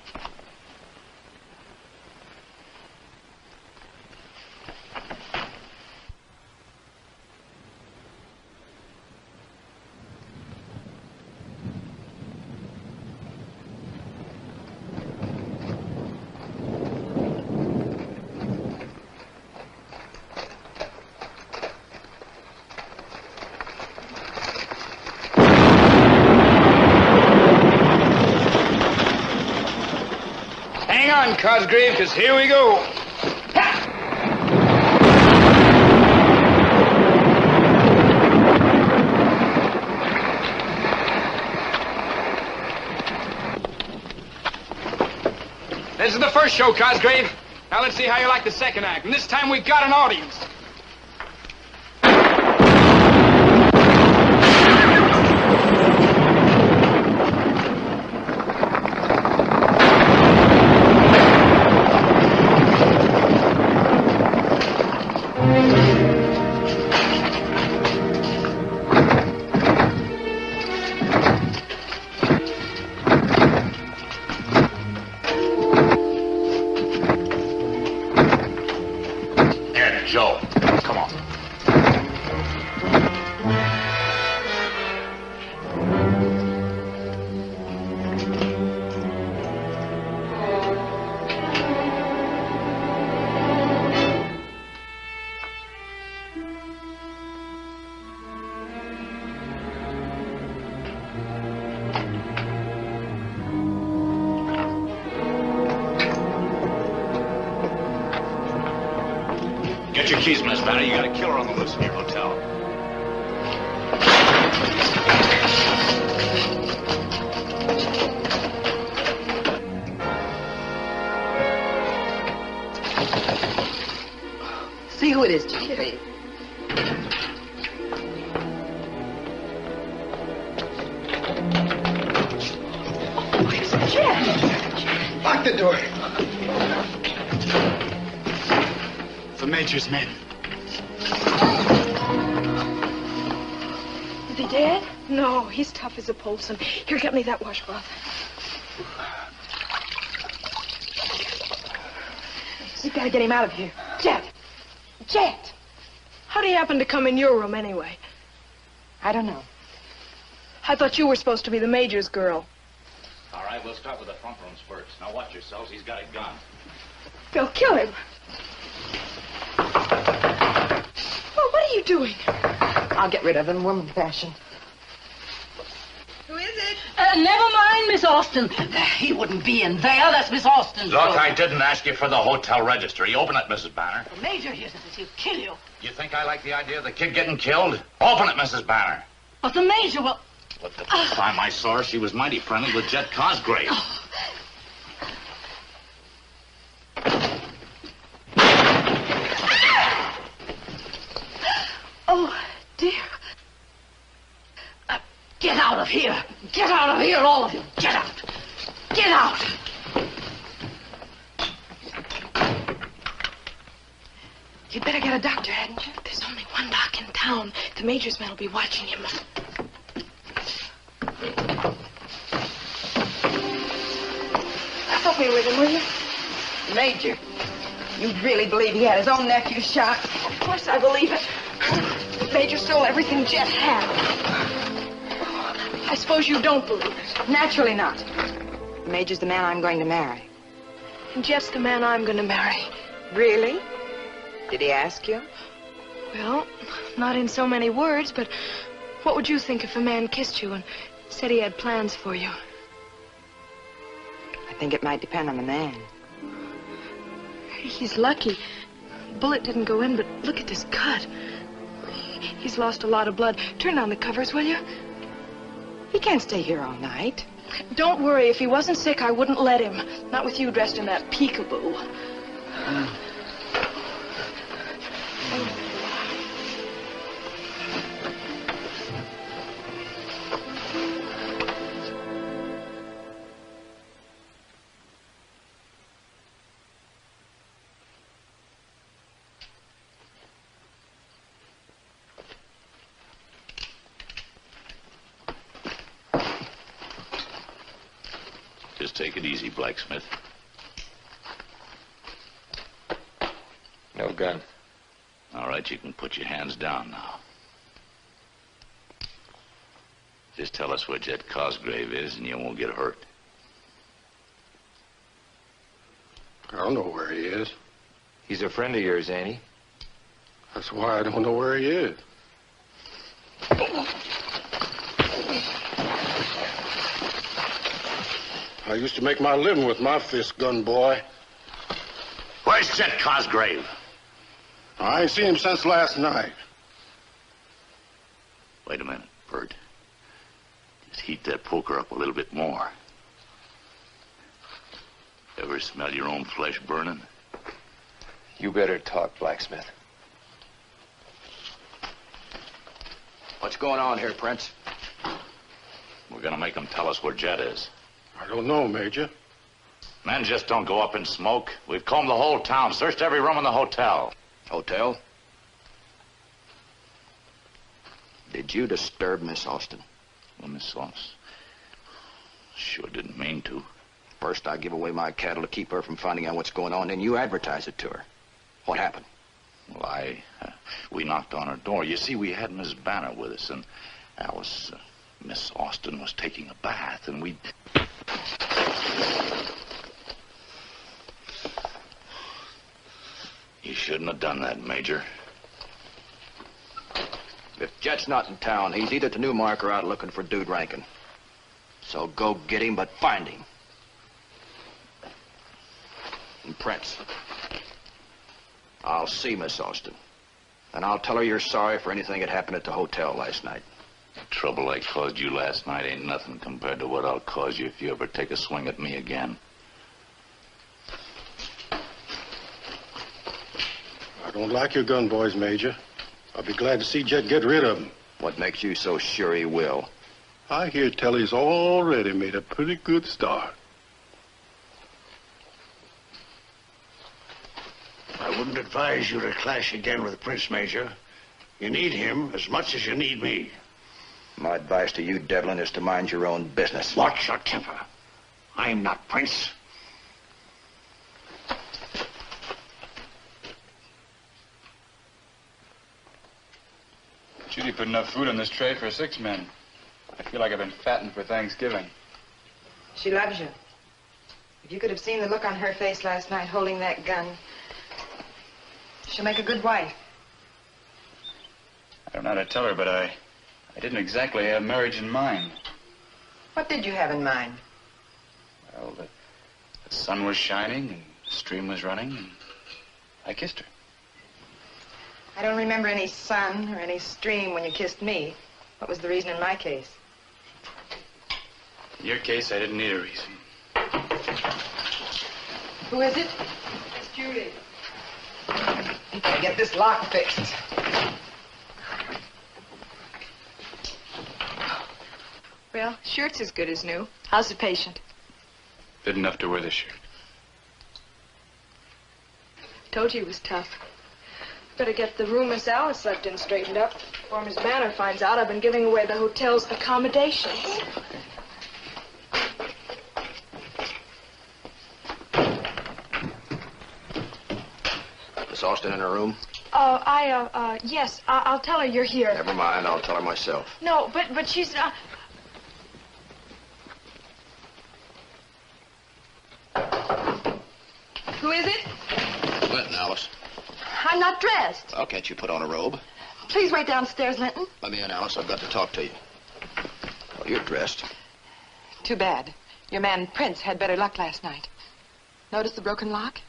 Cosgrave, because here we go. This is the first show, Cosgrave. Now let's see how you like the second act. And this time we got an audience. Get your keys, Miss Banner. You got a killer on the loose in your hotel. See who it is, Judy. Lock the door. The Major's men. Is he dead? No, he's tough as a post. And here, get me that washcloth. We've got to get him out of here. Jet! Jet! How'd he happen to come in your room anyway? I don't know. I thought you were supposed to be the Major's girl. All right. right, we'll start with the front rooms first. Now watch yourselves. He's got a gun. They'll kill him. Oh, what are you doing? I'll get rid of him, woman fashion. Who is it? Never mind, Miss Austin. He wouldn't be in there. That's Miss Austin's Look, room. I didn't ask you for the hotel registry. Open it, Mrs. Banner. The Major here says he'll kill you. You think I like the idea of the kid getting killed? Open it, Mrs. Banner. But the Major will... Look, the first time I saw her, she was mighty friendly with Jet Cosgrave. Oh, dear. Get out of here. Get out of here, all of you. Get out. Get out. You'd better get a doctor, hadn't you? There's only one doc in town. The Major's men will be watching him. Help me with him, will you? Major, you really believe he had his own nephew shot? Of course I believe it. The Major stole everything Jet had. I suppose you don't believe it. Naturally not. The Major's the man I'm going to marry. And Jet's the man I'm going to marry. Really? Did he ask you? Well, not in so many words, but what would you think if a man kissed you and said he had plans for you? I think it might depend on the man. He's lucky. The bullet didn't go in, but look at this cut. He's lost a lot of blood. Turn down the covers, will you? He can't stay here all night. Don't worry. If he wasn't sick, I wouldn't let him. Not with you dressed in that peekaboo. Just take it easy, Blacksmith. No gun. All right, you can put your hands down now. Just tell us where Jet Cosgrave is and you won't get hurt. I don't know where he is. He's a friend of yours, ain't he? That's why I don't know where he is. I used to make my living with my fist gun, boy. Where's Jet Cosgrave? I ain't seen him since last night. Wait a minute, Bert. Just heat that poker up a little bit more. Ever smell your own flesh burning? You better talk, Blacksmith. What's going on here, Prince? We're gonna make them tell us where Jet is. I don't know, Major. Men just don't go up in smoke. We've combed the whole town, searched every room in the hotel. Hotel? Did you disturb Miss Austin? Well, Miss Austin sure didn't mean to. First, I give away my cattle to keep her from finding out what's going on, then you advertise it to her. What happened? Well, we knocked on her door. You see, we had Miss Banner with us, and Miss Austin was taking a bath, and we... You shouldn't have done that, Major. If Jet's not in town, he's either to Newmark or out looking for Dude Rankin. So go get him, but find him. And Prince, I'll see Miss Austin. And I'll tell her you're sorry for anything that happened at the hotel last night. The trouble I caused you last night ain't nothing compared to what I'll cause you if you ever take a swing at me again. I don't like your gun boys, Major. I'll be glad to see Jet get rid of them. What makes you so sure he will? I hear tell he's already made a pretty good start. I wouldn't advise you to clash again with Prince, Major. You need him as much as you need me. My advice to you, Devlin, is to mind your own business. Watch your temper. I'm not Prince. Judy put enough food on this tray for 6 men. I feel like I've been fattened for Thanksgiving. She loves you. If you could have seen the look on her face last night holding that gun, she'll make a good wife. I don't know how to tell her, but I didn't exactly have marriage in mind. What did you have in mind? Well, the sun was shining and the stream was running, and I kissed her. I don't remember any sun or any stream when you kissed me. What was the reason in my case? In your case, I didn't need a reason. Who is it? It's Judy. You gotta get this lock fixed. Well, shirt's as good as new. How's the patient? Fit enough to wear the shirt. Told you he was tough. Better get the room Miss Alice slept in straightened up before Miss Manor finds out I've been giving away the hotel's accommodations. Miss Austin in her room? Yes, I'll tell her you're here. Never mind, I'll tell her myself. No, but she's not... Who is it? Linton, Alice. I'm not dressed. Well, can't you put on a robe? Please wait downstairs, Linton. Let me in, Alice. I've got to talk to you. Well, you're dressed. Too bad. Your man Prince had better luck last night. Notice the broken lock?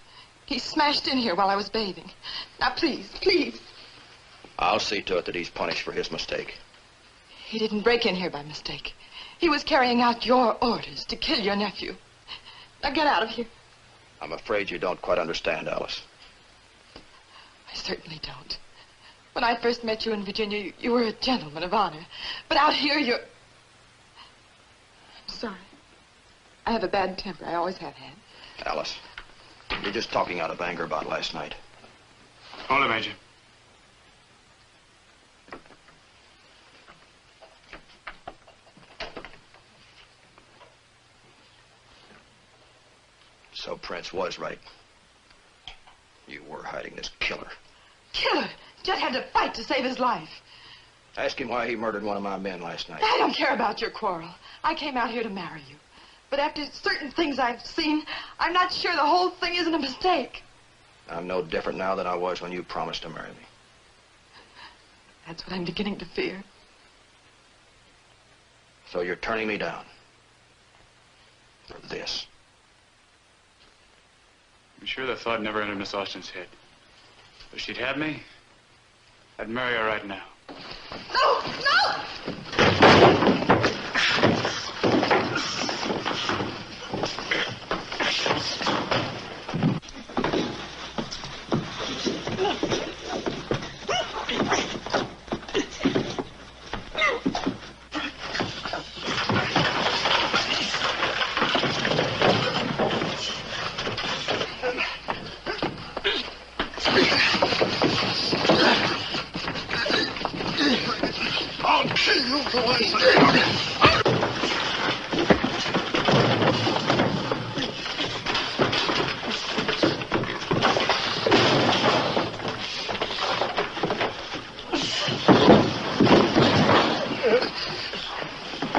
He smashed in here while I was bathing. Now, please, please. I'll see to it that he's punished for his mistake. He didn't break in here by mistake. He was carrying out your orders to kill your nephew. Now, get out of here. I'm afraid you don't quite understand, Alice. I certainly don't. When I first met you in Virginia, you were a gentleman of honor. But out here, you're... I'm sorry. I have a bad temper. I always have had. Alice, you're just talking out of anger about last night. Hold it, Major. So Prince was right. You were hiding this killer. Killer? Judd had to fight to save his life. Ask him why he murdered one of my men last night. I don't care about your quarrel. I came out here to marry you. But after certain things I've seen, I'm not sure the whole thing isn't a mistake. I'm no different now than I was when you promised to marry me. That's what I'm beginning to fear. So you're turning me down. For this. I'm sure the thought never entered Miss Austin's head. If she'd had me, I'd marry her right now. No! No!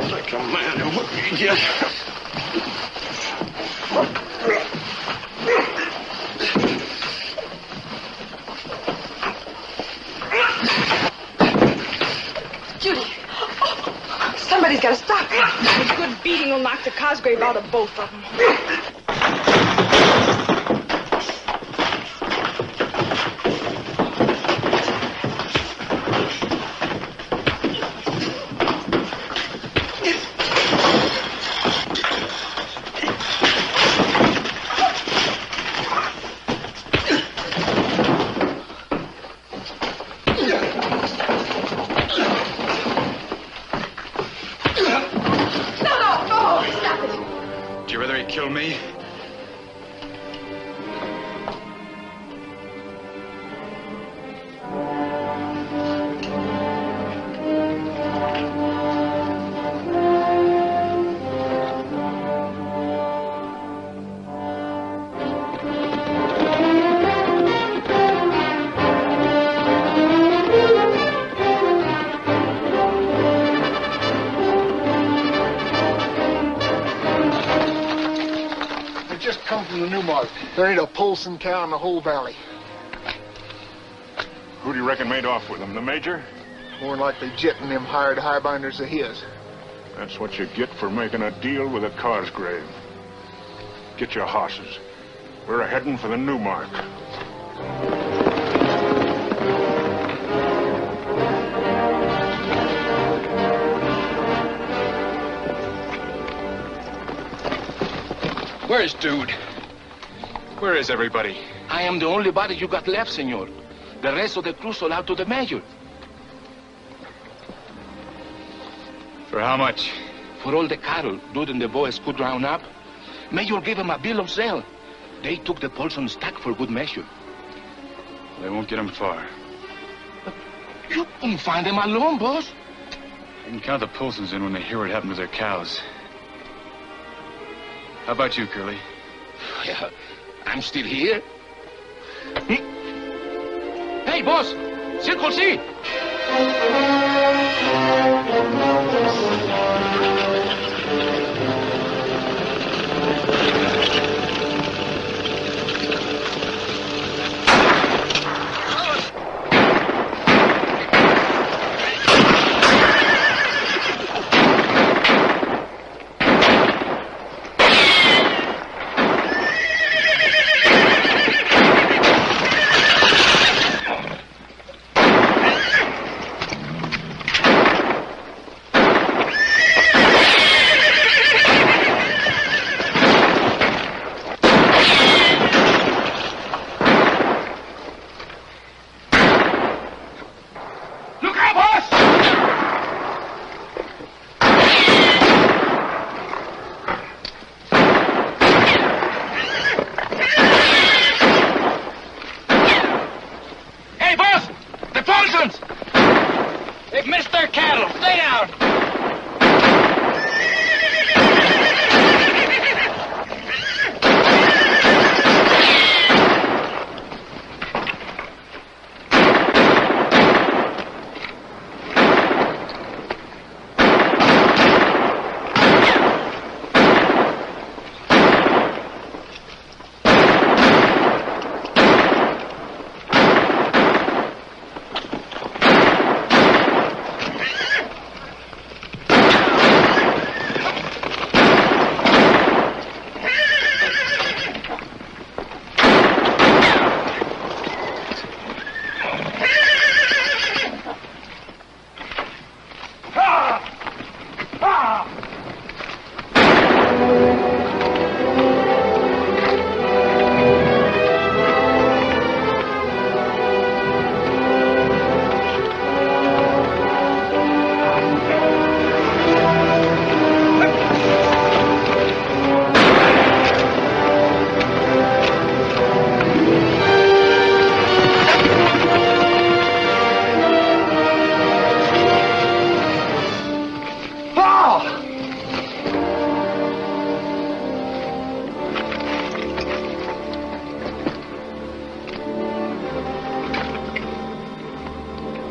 Like a man who would be dead. Judy! Somebody's got to stop him. A good beating will knock the Cosgrave out of both of them. Would you rather he kill me cars. There ain't a Polson cow in the whole valley. Who do you reckon made off with them? The major? More likely jetting them hired highbinders of his. That's what you get for making a deal with a Cosgrave. Get your horses. We're heading for the Newmark. Where's Dude? Where is everybody? I am the only body you got left, senor. The rest of the crew sold out to the major. For how much? For all the cattle Dude and the boys could round up, Major gave him a bill of sale. They took the Polson stock for good measure. They won't get him far. You couldn't find them alone, boss. They can count the Polsons in when they hear what happened with their cows. How about you, Curly? Yeah, I'm still here. Hey, boss! Circle C!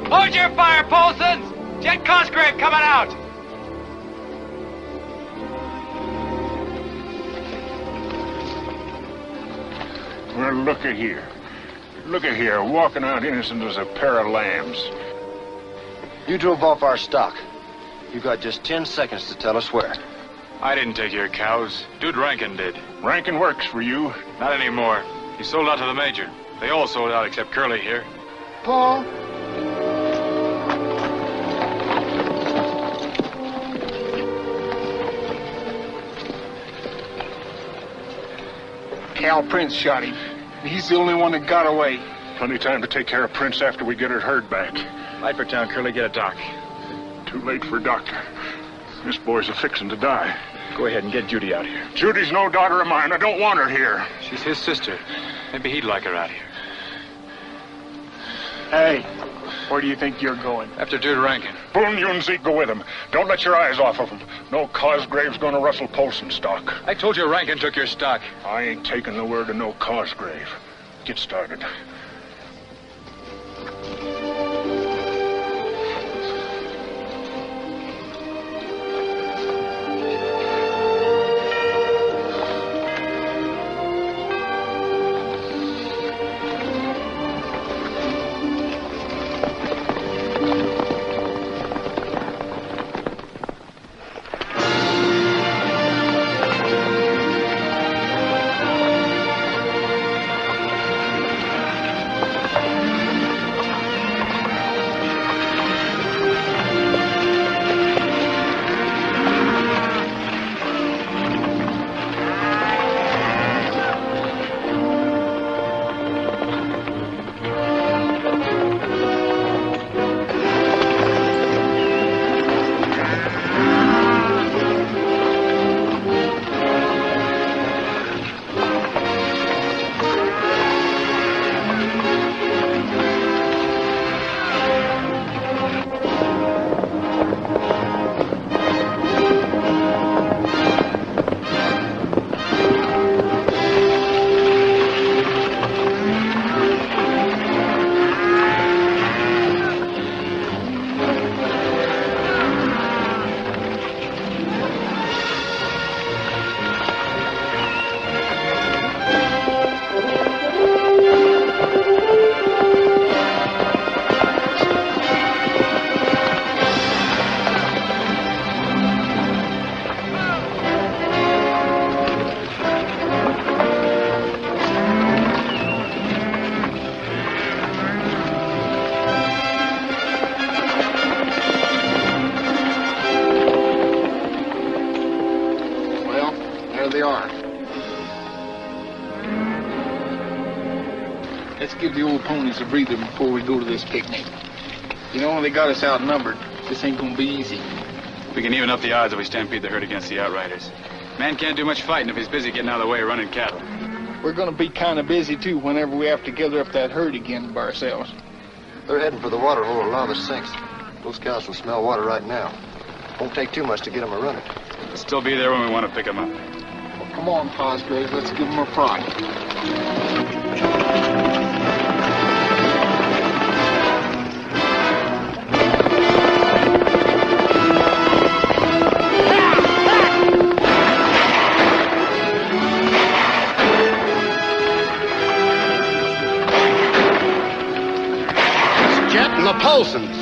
Hold your fire, Polsons! Jet Cosgrave coming out! Well, looky here. Looky here, walking out innocent as a pair of lambs. You drove off our stock. You got just 10 seconds to tell us where. I didn't take your cows. Dude Rankin did. Rankin works for you. Not anymore. He sold out to the major. They all sold out except Curly here. Paul? Cal Prince shot him. He's the only one that got away. Plenty time to take care of Prince after we get her herd back. Light for town, Curly. Get a doc. Too late for a doctor. This boy's a-fixin' to die. Go ahead and get Judy out here. Judy's no daughter of mine. I don't want her here. She's his sister. Maybe he'd like her out here. Hey, where do you think you're going? After Dude Rankin. Boone, you and Zeke go with him. Don't let your eyes off of him. No Cosgrave's gonna rustle Polson stock. I told you Rankin took your stock. I ain't taking the word of no Cosgrave. Get started. give the old ponies a breather before we go to this picnic. You know, they got us outnumbered. This ain't gonna be easy. We can even up the odds if we stampede the herd against the outriders. Man can't do much fighting if he's busy getting out of the way of running cattle. We're gonna be kind of busy, too, whenever we have to gather up that herd again by ourselves. They're heading for the water hole where lava sinks. Those cows can smell water right now. Won't take too much to get them a running. We'll still be there when we want to pick them up. Well, come on, Cosgrave. Let's give them a prod. Jet and the Polsons.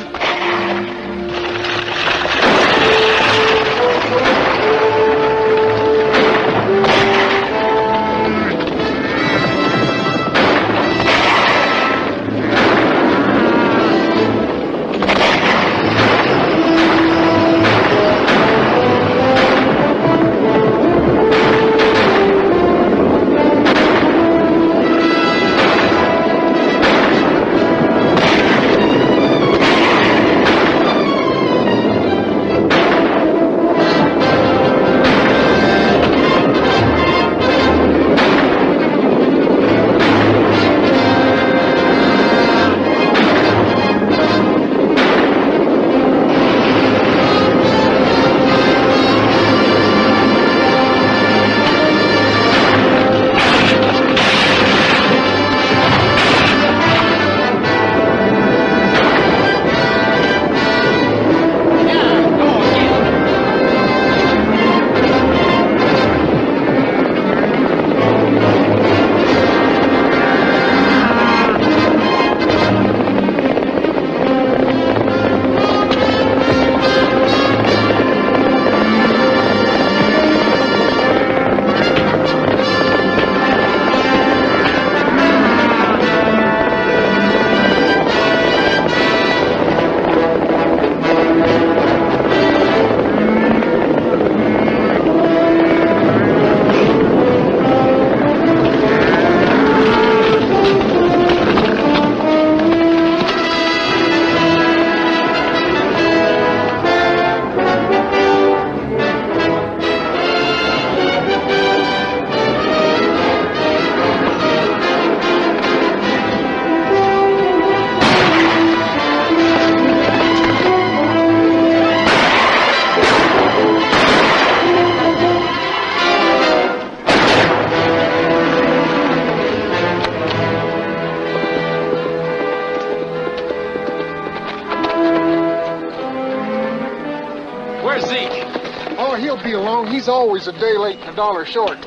He's always a day late and $1 short.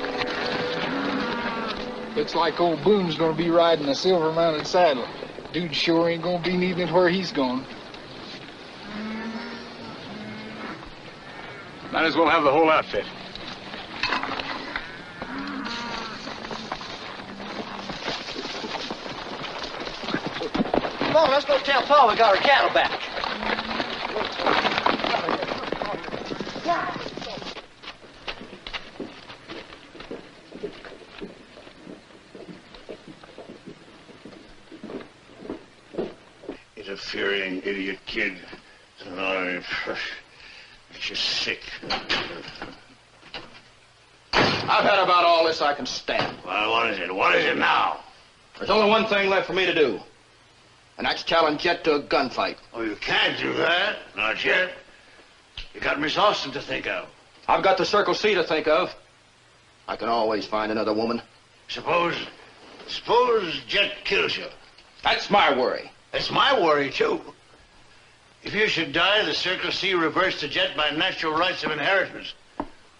Looks like old Boone's gonna be riding a silver-mounted saddle. Dude sure ain't gonna be needing it where he's going. Might as well have the whole outfit. Come on, let's go tell Pa we got our cattle back. Interfering idiot kid. No, it's just sick. I've had about all this I can stand. Well, what is it? What is it now? There's only one thing left for me to do, and that's challenge Jet to a gunfight. Oh, you can't do that. Not yet. You got Miss Austin to think of. I've got the Circle C to think of. I can always find another woman. Suppose Jet kills you. That's my worry. That's my worry, too. If you should die, the Circle C reverts to Jet by natural rights of inheritance.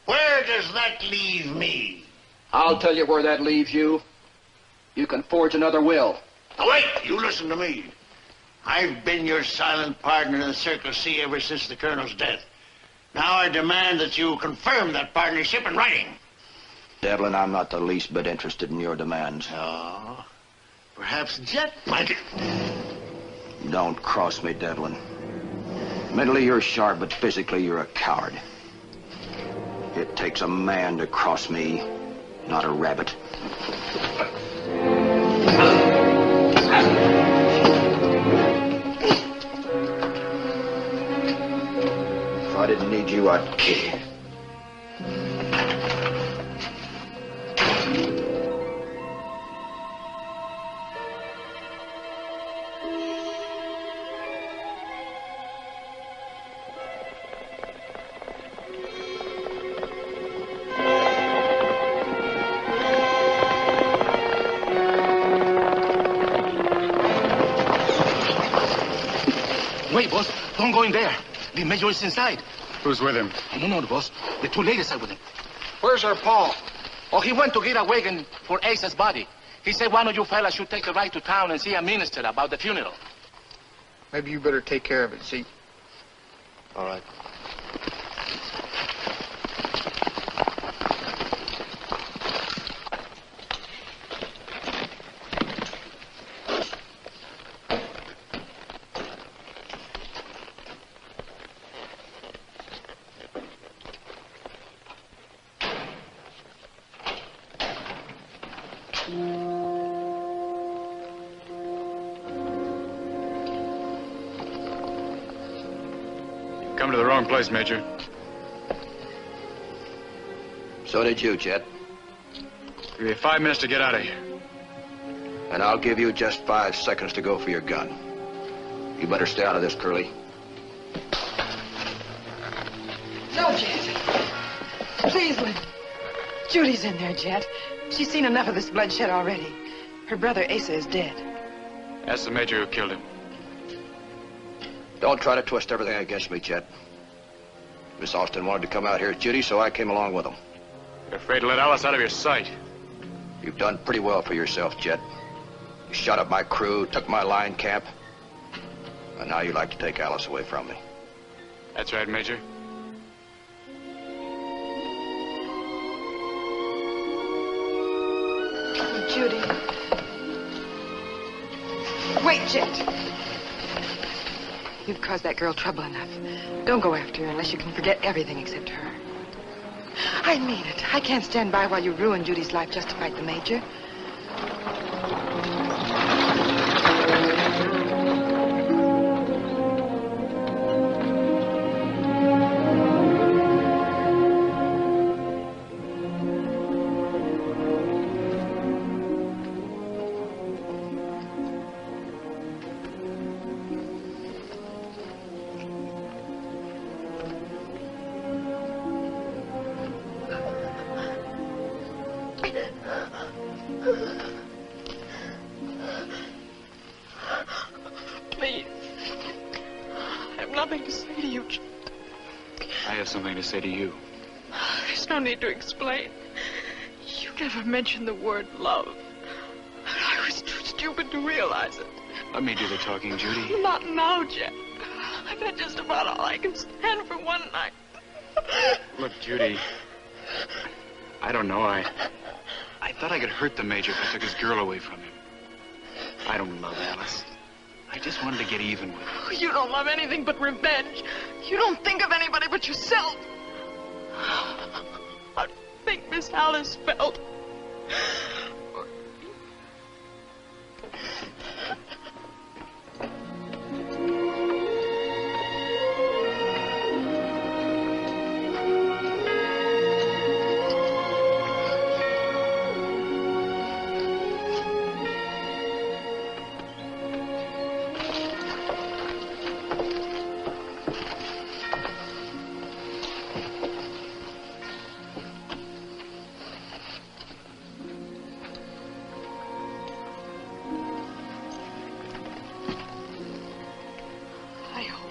Where does that leave me? I'll tell you where that leaves you. You can forge another will. Now, wait! You listen to me. I've been your silent partner in the Circle C ever since the Colonel's death. Now I demand that you confirm that partnership in writing. Devlin, I'm not the least bit interested in your demands. Oh, perhaps Jet might... Don't cross me, Devlin. Mentally, you're sharp, but physically, you're a coward. It takes a man to cross me, not a rabbit. made you a kid. Wait, boss. Don't go in there. The major is inside. Who's with him? No, boss. The two ladies are with him. Where's our Paul? Oh, he went to get a wagon for Ace's body. He said one of you fellas should take a ride to town and see a minister about the funeral. Maybe you better take care of it, see? All right. Come to the wrong place, Major. So did you, Jet. Give you 5 minutes to get out of here. And I'll give you just 5 seconds to go for your gun. You better stay out of this, Curly. No, Jet. Please, Lynn. Judy's in there, Jet. She's seen enough of this bloodshed already. Her brother, Asa, is dead. That's the Major who killed him. Don't try to twist everything against me, Jet. Miss Austin wanted to come out here as Judy, so I came along with them. You're afraid to let Alice out of your sight. You've done pretty well for yourself, Jet. You shot up my crew, took my line camp, and now you'd like to take Alice away from me. That's right, Major. Judy. Wait, Jet. You've caused that girl trouble enough. Don't go after her unless you can forget everything except her. I mean it. I can't stand by while you ruin Judy's life just to fight the Major. Please. I have nothing to say to you, Jet. I have something to say to you. There's no need to explain. You never mentioned the word love. I was too stupid to realize it. Let me do the talking, Judy. Not now, Jet. I've had just about all I can stand for one night. Look, Judy. I don't know. I thought I could hurt the Major if I took his girl away from him. I don't love Alice. I just wanted to get even with her. You don't love anything but revenge. You don't think of anybody but yourself. I think Miss Alice felt.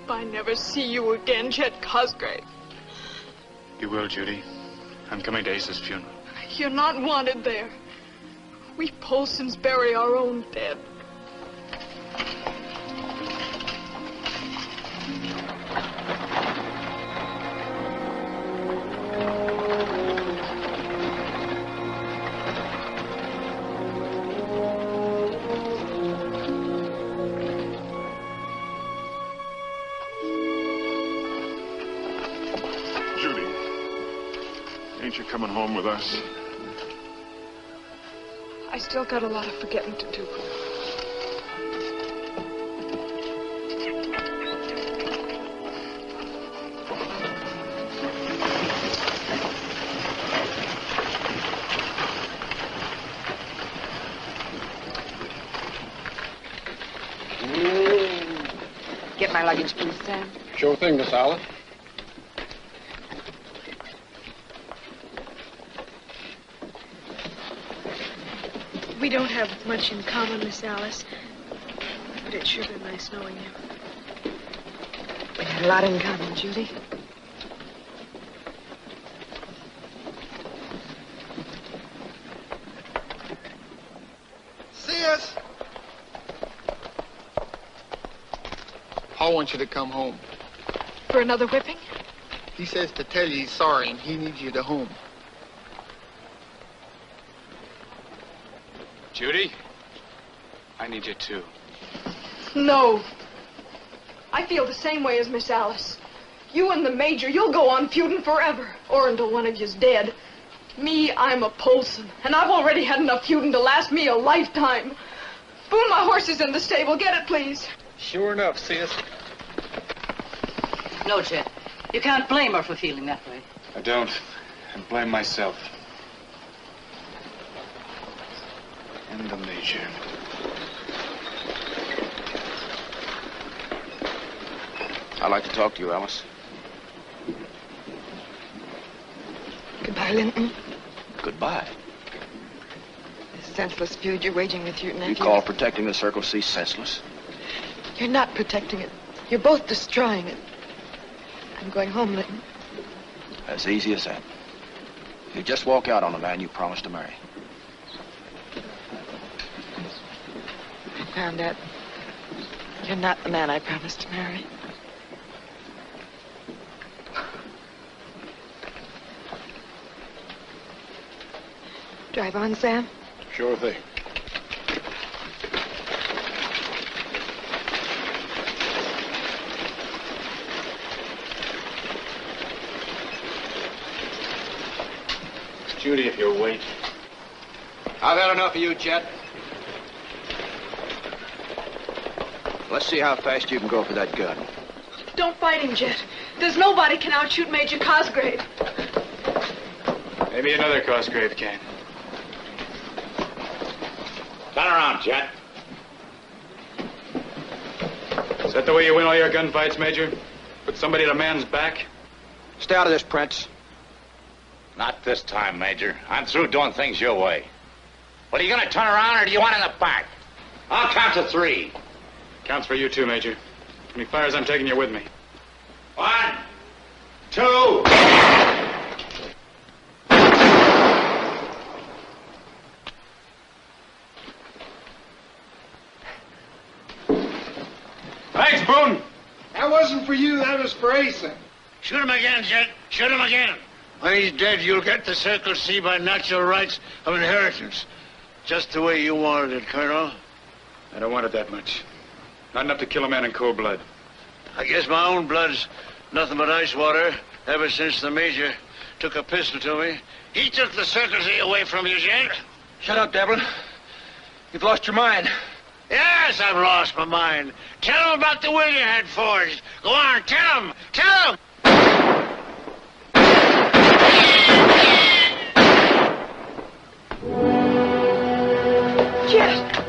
I never see you again, Chet Cosgrave. You will, Judy. I'm coming to Ace's funeral. You're not wanted there. We Polsons bury our own dead. Ain't you coming home with us? I still got a lot of forgetting to do. Get my luggage, please, Sam. Sure thing, Miss Alice. We don't have much in common, Miss Alice. But it's sure been nice knowing you. We had a lot in common, Judy. Sis! Paul wants you to come home. For another whipping? He says to tell you he's sorry and he needs you to home. Judy, I need you too. No. I feel the same way as Miss Alice. You and the Major, you'll go on feuding forever, or until one of you's dead. Me, I'm a Polson, and I've already had enough feuding to last me a lifetime. Boone, my horse is in the stable. Get it, please. Sure enough, sis. No, Chet. You can't blame her for feeling that way. I don't. I blame myself. And the Major. I'd like to talk to you, Alice. Goodbye, Linton. Goodbye. This senseless feud you're waging with your nephew. You call protecting the Circle C senseless? You're not protecting it. You're both destroying it. I'm going home, Linton. As easy as that. You just walk out on the man you promised to marry. I found out you're not the man I promised to marry. Drive on, Sam. Sure thing. Judy, if you'll wait. I've had enough of you, Chet. Let's see how fast you can go for that gun. Don't fight him, Jet. There's nobody can outshoot Major Cosgrave. Maybe another Cosgrave can. Turn around, Jet. Is that the way you win all your gunfights, Major? Put somebody at a man's back? Stay out of this, Prince. Not this time, Major. I'm through doing things your way. Well, are you going to turn around or do you want in the back? I'll count to 3. Counts for you too, Major. When he fires, I'm taking you with me. 1, 2. Thanks, Boone. That wasn't for you, that was for Asa. Shoot him again, Jet. Shoot him again. When he's dead, you'll get the Circle C by natural rights of inheritance. Just the way you wanted it, Colonel. I don't want it that much. Not enough to kill a man in cold blood. I guess my own blood's nothing but ice water ever since the Major took a pistol to me. He took the Circle C away from you, Jet. Shut up, Devlin. You've lost your mind. Yes, I've lost my mind. Tell him about the will you had forged. Go on, tell him. Tell him. Jet!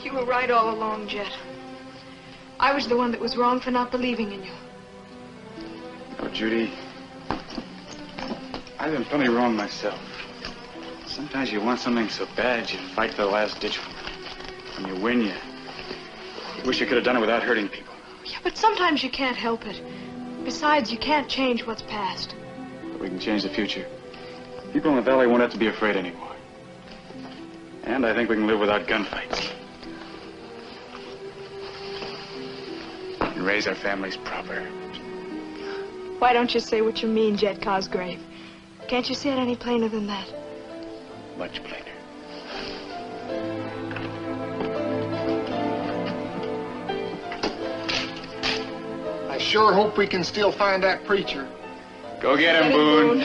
You were right all along, Jet. I was the one that was wrong for not believing in you. Oh, Judy, I've been plenty wrong myself. Sometimes you want something so bad, you fight to the last ditch for it. When you win, you wish you could have done it without hurting people. Yeah, but sometimes you can't help it. Besides, you can't change what's past. But we can change the future. People in the valley won't have to be afraid anymore. And I think we can live without gunfights. And raise our families proper. Why don't you say what you mean, Jet Cosgrave? Can't you see it any plainer than that? Much plainer. I sure hope we can still find that preacher. Go get him, Boone.